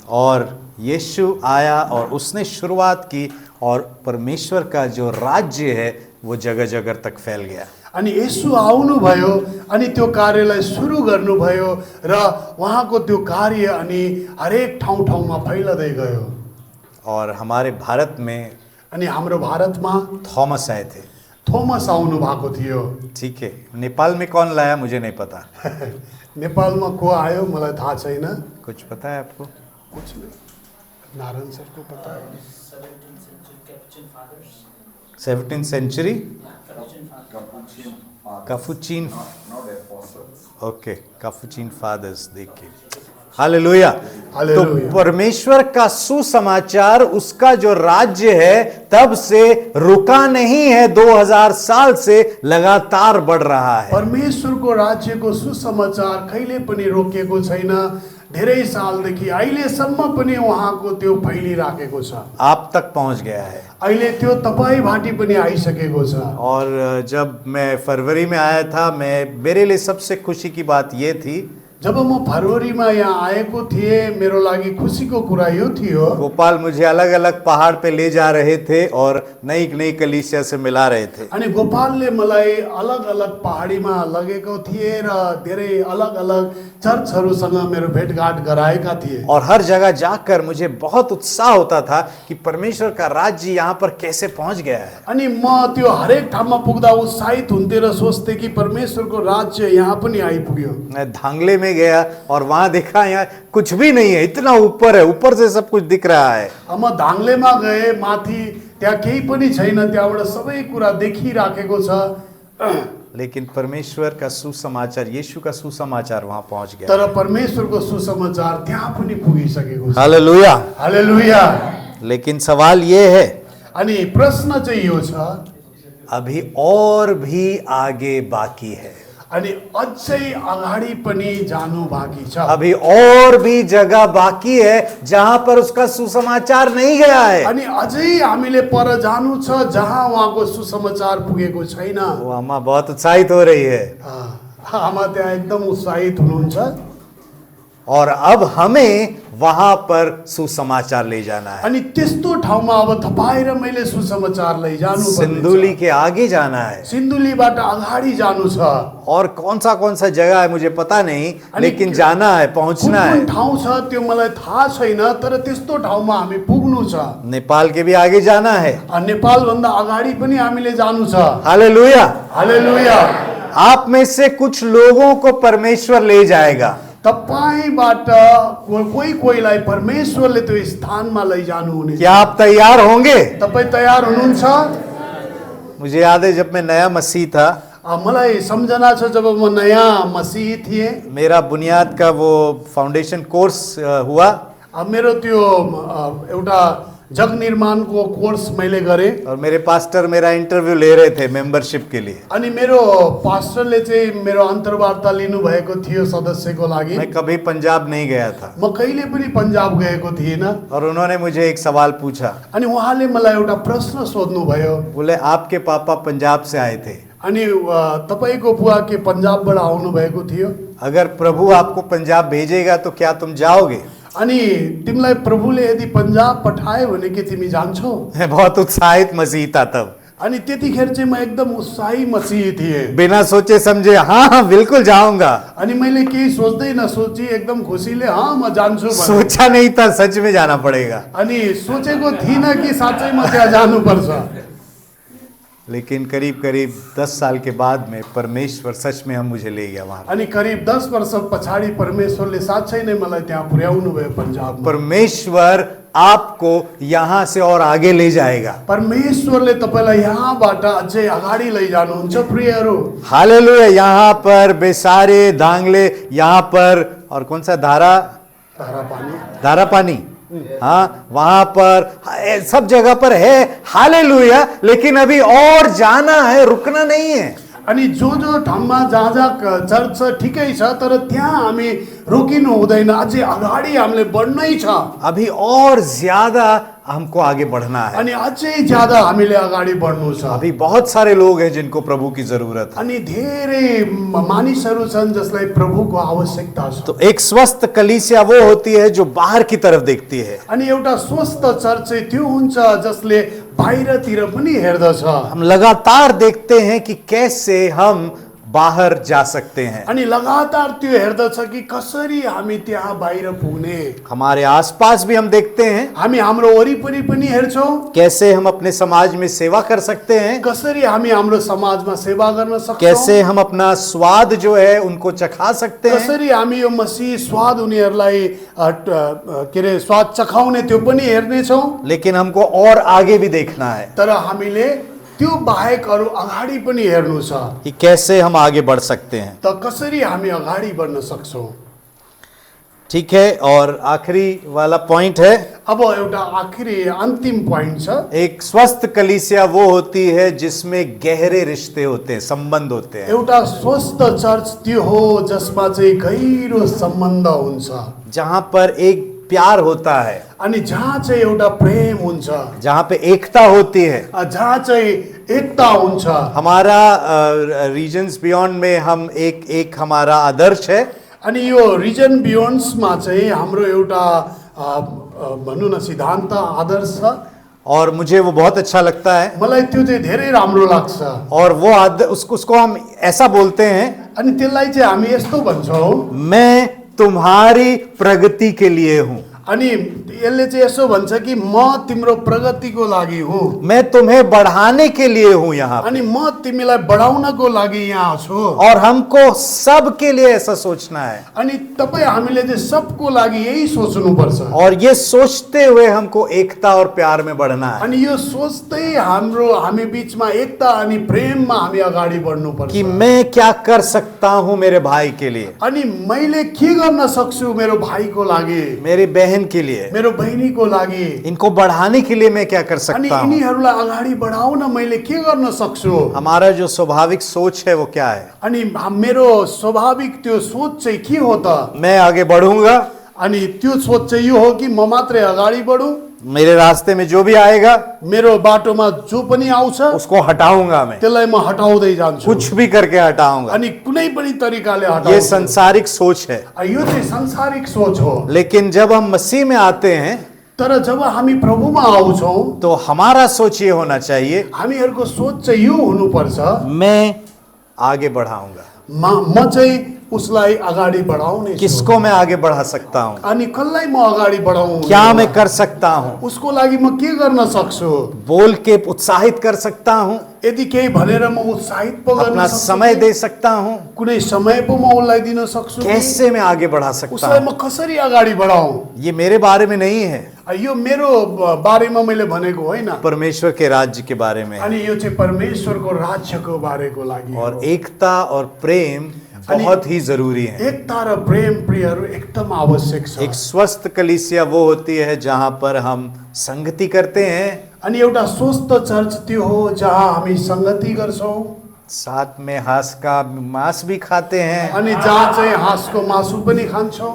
S1: और यीशु आया और उसने शुरुआत की और परमेश्वर का जो राज्य है वो जगह जगह तक फैल गया।
S2: अनि येशू आउनुभयो अनि त्यो कार्यलाई सुरु गर्नुभयो र उहाँको त्यो कार्य अनि हरेक ठाउँ ठाउँमा फैलदै गयो।
S1: और हमारे भारत में
S2: अनि हाम्रो भारतमा
S1: थॉमस आए थे।
S2: थोमस आउनु भएको थियो।
S1: ठीक है, नेपाल में कौन लाया मुझे नहीं पता।
S2: नेपालमा को आयो मलाई थाहा छैन।
S1: कुछ पता है आपको?
S2: कुछ नहीं, नारायण सर को पता है।
S1: 17th century Capuchin, okay, Capuchin fathers. देखिए, हालेलुया। तो परमेश्वर का सुसमाचार, उसका जो राज्य है तब से रुका नहीं है, 2000 साल से लगातार बढ़ रहा है।
S2: परमेश्वरको राज्यको सुसमाचार कहिले पनि रोकिएको छैन। धेरै सालदेखि अहिलेसम्म पनि उहाँको त्यो फैलिराखेको छ।
S1: आप तक पहुंच गया है।
S2: अहिले त्यो तपाईँ भाटी पनि आइसकेको छ।
S1: और जब मैं फरवरी में आया था, मेरे लिए सबसे खुशी की बात ये थी,
S2: जब म फरवरीमा यहाँ आएको थिएँ मेरो लागि खुसीको कुरा यो थियो,
S1: गोपाल मुझे अलग अलग पहाड़ पे ले जा रहे थे और नई नई कलीसिया से मिला रहे थे।
S2: अनि गोपालले मलाई अलग अलग पहाडीमा लगेको थिए र धेरै अलग अलग चर्चहरूसँग मेरो भेटघाट गराएका थिए।
S1: और हर जगह जाकर मुझे बहुत उत्साह होता था कि परमेश्वर का राज्य यहाँ पर कैसे पहुंच गया है।
S2: अनि म त्यो हरेक ठाउँमा पुग्दा उत्साहित हुन्थे र सोच्थे कि परमेश्वरको राज्य यहाँ पनि आइपुग्यो।
S1: मैं धांगले में गया और वहां देखा यहाँ कुछ भी नहीं है, इतना ऊपर है, ऊपर से सब कुछ दिख रहा है।
S2: म धांगलेमा गए, माथि त्यहाँ केही पनि छैन, त्यहाँबाट सबै कुरा देखिराखेको छ।
S1: लेकिन परमेश्वर का सुसमाचार, यीशु का सुसमाचार वहां पहुंच गया।
S2: तर परमेश्वरको सुसमाचार त्यहाँ पनि पुगिसकेको छ।
S1: हालेलुया।
S2: हालेलुया।
S1: लेकिन सवाल ये है,
S2: अनि प्रश्न चाहिँ यो छ,
S1: अभी और भी आगे बाकी है।
S2: अनि अझै अगाडि पनि जानु बाँकी छ।
S1: अभी और भी जगह बाकी है जहां पर उसका सुसमाचार नहीं गया है।
S2: अनि अझै हामीले पर जानु छ जहाँ उहाँको सुसमाचार पुगेको छैन।
S1: वो अम्मा बहुत उत्साहित हो रही है।
S2: आमा त्यहाँ एकदम उत्साहित हुनुहुन्छ।
S1: और अब हमें वहां पर सुसमाचार ले जाना है।
S2: अनि त्यस्तो ठाउँमा अब तपाईँ र मैले सुसमाचार लैजानु
S1: सिंदूली के आगे जाना है।
S2: सिन्धुलीबाट अगाडि जानु छ।
S1: और कौन सा जगह है मुझे पता नहीं, लेकिन जाना है, पहुंचना
S2: कुन
S1: है।
S2: कुन ठाउँ छ त्यो मलाई थाहा छैन, तर त्यस्तो ठाउँमा हामी पुग्नु छ।
S1: नेपाल के भी आगे जाना है।
S2: नेपालभन्दा अगाडि पनि हामीले जानु छ।
S1: हालेलुया।
S2: हालेलुया।
S1: आप में से कुछ लोगों को परमेश्वर ले जाएगा।
S2: तपाईबाट कोही कोहीलाई परमेश्वरले त्यो स्थानमा लैजानु हुनेछ।
S1: क्या आप तैयार होंगे?
S2: तपाईँ तयार हुनुहुन्छ?
S1: मुझे याद है जब मैं नया मसीह था,
S2: मलाई सम्झना छ जब म नयाँ मसीह थिएँ,
S1: मेरा बुनियाद का वो फाउंडेशन कोर्स हुआ
S2: मेरो त्यो एउटा जग निर्माणको कोर्स मैले गरेँ।
S1: और मेरे पास्टर मेरा इंटरव्यू ले रहे थे मेंबरशिप के लिए।
S2: अनि मेरो पास्टरले चाहिँ मेरो अन्तर्वार्ता लिनुभएको थियो सदस्यको लागि।
S1: मैं कभी पंजाब नहीं गया था
S2: म कहिले पनि पन्जाब गएको थिइनँ।
S1: और उन्होंने मुझे एक सवाल पूछा।
S2: अनि उहाँले मलाई एउटा प्रश्न सोध्नुभयो।
S1: बोले आपके पापा पंजाब से आए थे,
S2: अनि तपाईँको बुवा के पन्जाबबाट आउनुभएको थियो,
S1: अगर प्रभु आपको पंजाब भेजेगा तो क्या तुम जाओगे?
S2: अनि तिमीलाई प्रभुले यदि पन्जाब पठायो भने के तिमी जान्छौ?
S1: मैं बहुत उत्साहित मसीह था तब।
S2: अनि त्यतिखेर चाहिँ म एकदम उत्साही मसीह थिएँ।
S1: बिना सोचे समझे हाँ बिल्कुल जाऊंगा।
S2: अनि मैले केही सोच्दै नसोची एकदम खुसीले म जान्छु भने।
S1: सोचा नहीं था सच में जाना पड़ेगा।
S2: अनि सोचेको थिइनँ कि साँच्चै म त्यहाँ जानुपर्छ।
S1: लेकिन करीब करीब 10 साल के बाद में परमेश्वर सच में मुझे ले गया वहां।
S2: अनि करिब 10 वर्ष पछाडि परमेश्वरले साँच्चै नै मलाई त्यहाँ पुर्याउनु भयो पन्जाबमा।
S1: परमेश्वर आपको यहाँ से और आगे ले जाएगा।
S2: परमेश्वरले तपाईलाई यहाँबाट अझै अगाडि लैजानुहुन्छ प्रियहरू।
S1: हालेलुया। यहाँ पर बेसारे दांगले, यहाँ पर और कौन सा धारा पानी, हाँ वहां पर सब जगह पर है। हालेलुया। लेकिन अभी और जाना है, रुकना नहीं है।
S2: अनि जो ठाउँमा जहाँ जहाँ चर्च छ ठिकै छ, तर त्यहाँ हामी रोकिनु हुँदैन, अझै अगाडि हामीले बढ्नै छ।
S1: अभी और ज्यादा हमको आगे बढ़ना है।
S2: अनि अझै ज्यादा हामीले अगाडि बढ्नु छ।
S1: अभी बहुत सारे लोग हैं जिनको प्रभु की जरूरत है।
S2: अनि धेरै मानिसहरू छन् जसलाई प्रभुको आवश्यकता छ।
S1: तो एक स्वस्थ कलीसिया वो होती है जो बाहर की तरफ देखती है।
S2: अनि एउटा स्वस्थ चर्च चाहिँ त्यो हुन्छ जसले बाहिरतिर पनि हेर्दछ।
S1: हम लगातार देखते हैं कि कैसे हम बाहर जा सकते हैं।
S2: अनि लगातार त्यो हेर्दछ कि कसरी हामी त्यहाँ बाहिर पुग्ने।
S1: हमारे आसपास भी हम देखते हैं
S2: हामी हाम्रो वरिपरि पनि हेर्छौँ,
S1: कैसे हम अपने समाज में सेवा कर सकते हैं,
S2: कसरी हामी हाम्रो समाजमा सेवा गर्न सक्छौँ,
S1: कैसे हम अपना स्वाद जो है उनको चखा सकते हैं,
S2: कसरी हामी यो मसीह स्वाद उनीहरूलाई के अरे स्वाद चखाउने त्यो पनि हेर्नेछौँ।
S1: लेकिन हमको और आगे भी देखना है
S2: तर हामीले त्यो बाहेक अरू अगाडि पनि हेर्नु छ
S1: कि कैसे हम आगे बढ़ सकते हैं।
S2: त कसरी हामी अगाडि बढ्न सक्छौँ।
S1: ठीक है। और आखिरी वाला पॉइंट है,
S2: अब एउटा आखिरी अन्तिम पोइन्ट छ।
S1: एक स्वस्थ कलीसिया वो होती है जिसमें गहरे रिश्ते होते हैं, संबंध होते हैं।
S2: एउटा स्वस्थ चर्च त्यो हो जसमा चाहिँ गहिरो सम्बन्ध हुन्छ,
S1: जहां पर एक प्यार होता है,
S2: अनि जहाँ चाहिँ एउटा प्रेम हुन्छ,
S1: जहां पे एकता होती है।
S2: जहाँ चाहिँ एकता हुन्छ।
S1: हमारा रीजन्स बियॉन्ड में हम एक हमारा आदर्श है।
S2: अनि यो रिजन बियोन्ड्समा चाहिँ हाम्रो एउटा भनौँ न सिद्धान्त आदर्श छ।
S1: और मुझे वो बहुत अच्छा लगता है।
S2: मलाई त्यो चाहिँ धेरै राम्रो लाग्छ।
S1: और वो उसको हम ऐसा बोलते हैं,
S2: अनि त्यसलाई चाहिँ हामी यस्तो भन्छौँ,
S1: मैं तुम्हारी प्रगति के लिए हूं।
S2: अनि यसले चाहिँ यसो भन्छ कि म तिम्रो प्रगतिको लागि हुँ,
S1: मैं तुम्हें बढ़ाने के लिए हूं यहाँ पे।
S2: अनि म तिमीलाई बढाउनको लागि यहाँ छु।
S1: और हमको सबके लिए ऐसा सोचना है।
S2: अनि तपाईँ हामीले चाहिँ सबको लागि यही सोच्नुपर्छ।
S1: और ये सोचते हुए हमको एकता और प्यार में बढ़ना है
S2: अनि यो सोच्दै हामी बीचमा एकता अनि प्रेममा हामी अगाडि बढ्नुपर्छ
S1: कि मैं क्या कर सकता हूं मेरे भाई के लिए,
S2: अनि मैले के गर्न सक्छु मेरो भाइको लागि,
S1: मेरी बहन के लिए,
S2: मेरो बहिनीको लागि,
S1: इनको बढ़ाने के लिए मैं क्या कर
S2: अनि
S1: सकता हूं।
S2: यिनीहरूलाई अगाडि बढाउन मैले के गर्न सक्छु।
S1: हमारा जो स्वाभाविक सोच है वो क्या है?
S2: अनि मेरो स्वाभाविक त्यो सोच चाहिँ के हो त?
S1: मैं आगे बढ़ूंगा
S2: अनि त्यो सोच चाहिँ यो हो कि म मात्रै अगाडि बढौँ
S1: मेरे रास्ते में जो भी आएगा
S2: मेरो बाटोमा जो पनि आउँछ
S1: उसको हटाऊंगा मैं,
S2: त्यसलाई म हटाउँदै जान्छु
S1: कुछ भी करके हटाऊंगा।
S2: अनि कुनै पनि तरिकाले
S1: ये
S2: हटाउँछु।
S1: संसारिक सोच है।
S2: यो चाहिँ सांसारिक सोच हो।
S1: लेकिन जब हम मसीह में आते हैं
S2: तर जब हामी प्रभुमा आउँछौँ
S1: तो हमारा सोच ये होना चाहिए,
S2: हामीहरूको सोच चाहिँ यो हुनुपर्छ,
S1: मैं आगे बढ़ाऊंगा।
S2: म चाहिँ उसलाई अगाडि बढाउने छु।
S1: किसको मैं आगे बढ़ा सकता हूँ,
S2: अनि कसलाई म अगाडि बढाउँ,
S1: क्या मैं कर सकता हूँ,
S2: उसको लागि म के गर्न सक्छु,
S1: बोल के उत्साहित कर सकता हूँ,
S2: यदि केही भनेर म उत्साहित पो गर्न
S1: अपना
S2: सक्छु,
S1: समय दे सकता हूँ,
S2: कुनै समय पो म उसलाई दिन सक्छु,
S1: कैसे मैं आगे बढ़ा सकता
S2: उसलाई
S1: हूँ।
S2: म कसरी अगाडि बढाउँ।
S1: ये मेरे बारे में नहीं है,
S2: यो मेरो बारेमा मैले भनेको होइन,
S1: परमेश्वर के राज्य के बारे में है।
S2: अनि यो चाहिँ परमेश्वरको राज्यको बारेको लागि हो।
S1: और एकता और प्रेम बहुत ही जरूरी है।
S2: एकता र प्रेम प्रियहरू एकदम आवश्यक छ।
S1: एक स्वस्थ कलीसिया वो होती है जहां पर हम संगति करते हैं,
S2: अनि एउटा स्वस्थ चर्च त्यो हो जहाँ हामी संगति गर्छौँ,
S1: साथ में हास का मांस भी खाते हैं,
S2: अनि जहाँ चाहिँ हाँसको मासु पनि खान्छौँ,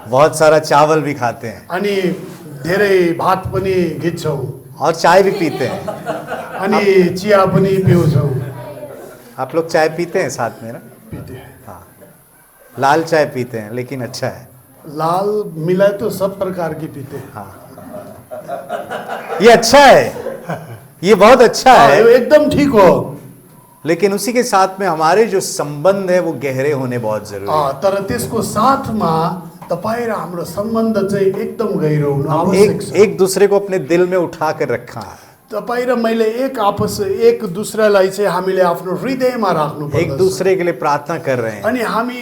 S1: बहुत सारा चावल भी खाते हैं,
S2: अनि धेरै भात पनि घिच्छौँ,
S1: और चाय भी पीते हैं।
S2: अनि चिया पनि पिउँछौँ।
S1: आप लोग चाय पीते हैं साथ में ना?
S2: पीते हैं।
S1: हाँ, लाल चाय पीते हैं, लेकिन अच्छा है।
S2: लाल मिलाए तो सब प्रकार की पीते हैं।
S1: ये अच्छा है, ये बहुत अच्छा है।
S2: यो एकदम ठीक हो।
S1: लेकिन उसी के साथ में हमारे जो संबंध है वो गहरे होने बहुत जरूरी है।
S2: तर त्यसको साथमा तपाईँ र हाम्रो सम्बन्ध चाहिँ एकदम गहिरो हुनु
S1: हम
S2: आवश्यक छ।
S1: एक दूसरे को अपने दिल में उठा कर रखा है,
S2: तपाईँ र मैले एक दूसरालाई चाहिँ हामीले आफ्नो हृदयमा राख्नु
S1: एक
S2: पर्दछ।
S1: दूसरे के लिए प्रार्थना कर रहे हैं,
S2: अनि हामी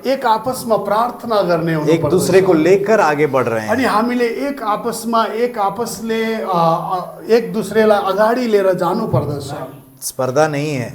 S2: एक आपसमा प्रार्थना गर्ने हुनु
S1: एक
S2: पर्दछ।
S1: दूसरे को लेकर आगे बढ़ रहे
S2: अनि
S1: हैं।
S2: हामीले एक आपसले एक दूसरेलाई अगाडि लिएर जानु पर्दछ।
S1: स्पर्धा नहीं है।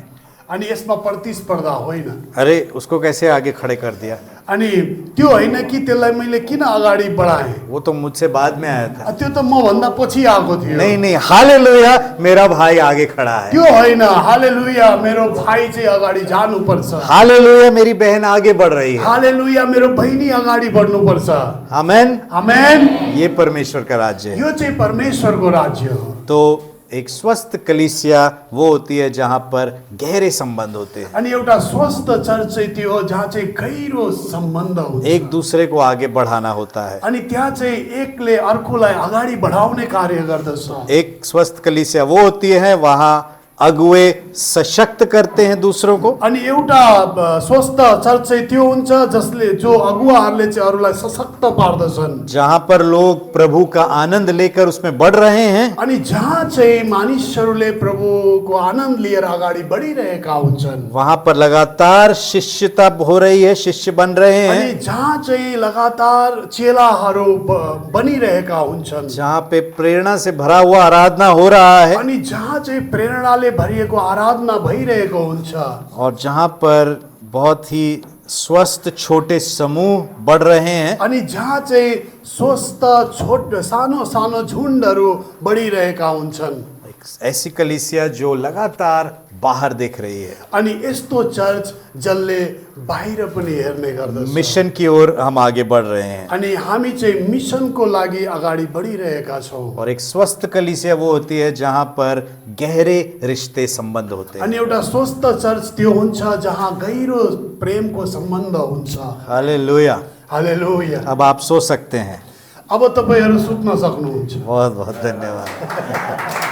S2: अनि यसमा प्रतिस्पर्धा होइन।
S1: अरे उसको कैसे आगे खड़े कर दिया,
S2: अनि त्यो होइन कि त्यसलाई मैले किन अगाडि बढाएँ,
S1: वो तो मुझसे बाद में आया था।
S2: त्यो त म भन्दा पछि आएको थियो।
S1: नहीं नहीं, हालेलुया, मेरा भाई आगे खड़ा है।
S2: त्यो होइन, हालेलुया मेरो भाइ चाहिँ अगाडि जानुपर्छ,
S1: हालेलुया, मेरी बहन आगे बढ़ रही है।
S2: हालेलुया मेरो बहिनी अगाडि बढ्नुपर्छ।
S1: आमेन।
S2: आमेन।
S1: ये परमेश्वर का राज्य है।
S2: यो चाहिँ परमेश्वरको राज्य हो।
S1: तो एक स्वस्थ कलीसिया वो होती है जहां पर गहरे संबंध होते हैं,
S2: अनि एउटा स्वस्थ चर्च चाहिँ त्यो हो जहाँ चाहिँ गहिरो सम्बन्ध हुन्छ।
S1: एक दूसरे को आगे बढ़ाना होता है।
S2: अनि त्यहाँ चाहिँ एकले अर्कोलाई अगाडि बढाउने कार्य गर्दछ।
S1: एक स्वस्थ कलीसिया वो होती है वहां अगुवे सशक्त करते हैं दूसरों को,
S2: अनि एउटा स्वस्थ चर्च चाहिँ त्यो हुन्छ जसले जो अगुवाहरूले चाहिँ अरूलाई सशक्त पार्दछन्।
S1: जहां पर लोग प्रभु का आनंद लेकर उसमें बढ़ रहे हैं,
S2: अनि जहाँ चाहिँ मानिसहरूले प्रभुको आनन्द लिएर अगाडि बढिरहेका हुन्छन्,
S1: वहां पर लगातार शिष्यता हो रही है, शिष्य बन रहे
S2: अनि
S1: हैं,
S2: जहाँ चाहिँ लगातार चेलाहरू बनिरहेका हुन्छन्,
S1: जहां पे प्रेरणा से भरा हुआ आराधना हो रहा है,
S2: अनि जहाँ चाहिँ प्रेरणाले भरिएको आराधना भइरहेको हुन्छ,
S1: और जहां पर बहुत ही स्वस्थ छोटे समूह बढ़ रहे हैं,
S2: अनि जहाँ चाहिँ स्वस्थ सानो सानो झुन्डहरू बढिरहेका हुन्छन्।
S1: एक ऐसी कलीसिया जो लगातार बाहर देख रही है।
S2: अनि यस्तो चर्च जसले बाहिर पनि हेर्ने गर्दछ।
S1: मिशन की ओर हम आगे बढ़ रहे हैं,
S2: अनि हामी चाहिँ मिसनको लागि अगाडि बढिरहेका छौँ।
S1: और एक स्वस्थ कलीसिया वो होती है जहां पर गहरे रिश्ते संबंध होते हैं।
S2: अनि एउटा स्वस्थ चर्च त्यो हुन्छ जहाँ गहिरो प्रेमको सम्बन्ध हुन्छ।
S1: हालेलुया।
S2: हालेलुया।
S1: अब आप सो सकते हैं।
S2: अब तपाईहरु सुत्न सक्नुहुन्छ।
S1: बहुत बहुत धन्यवाद।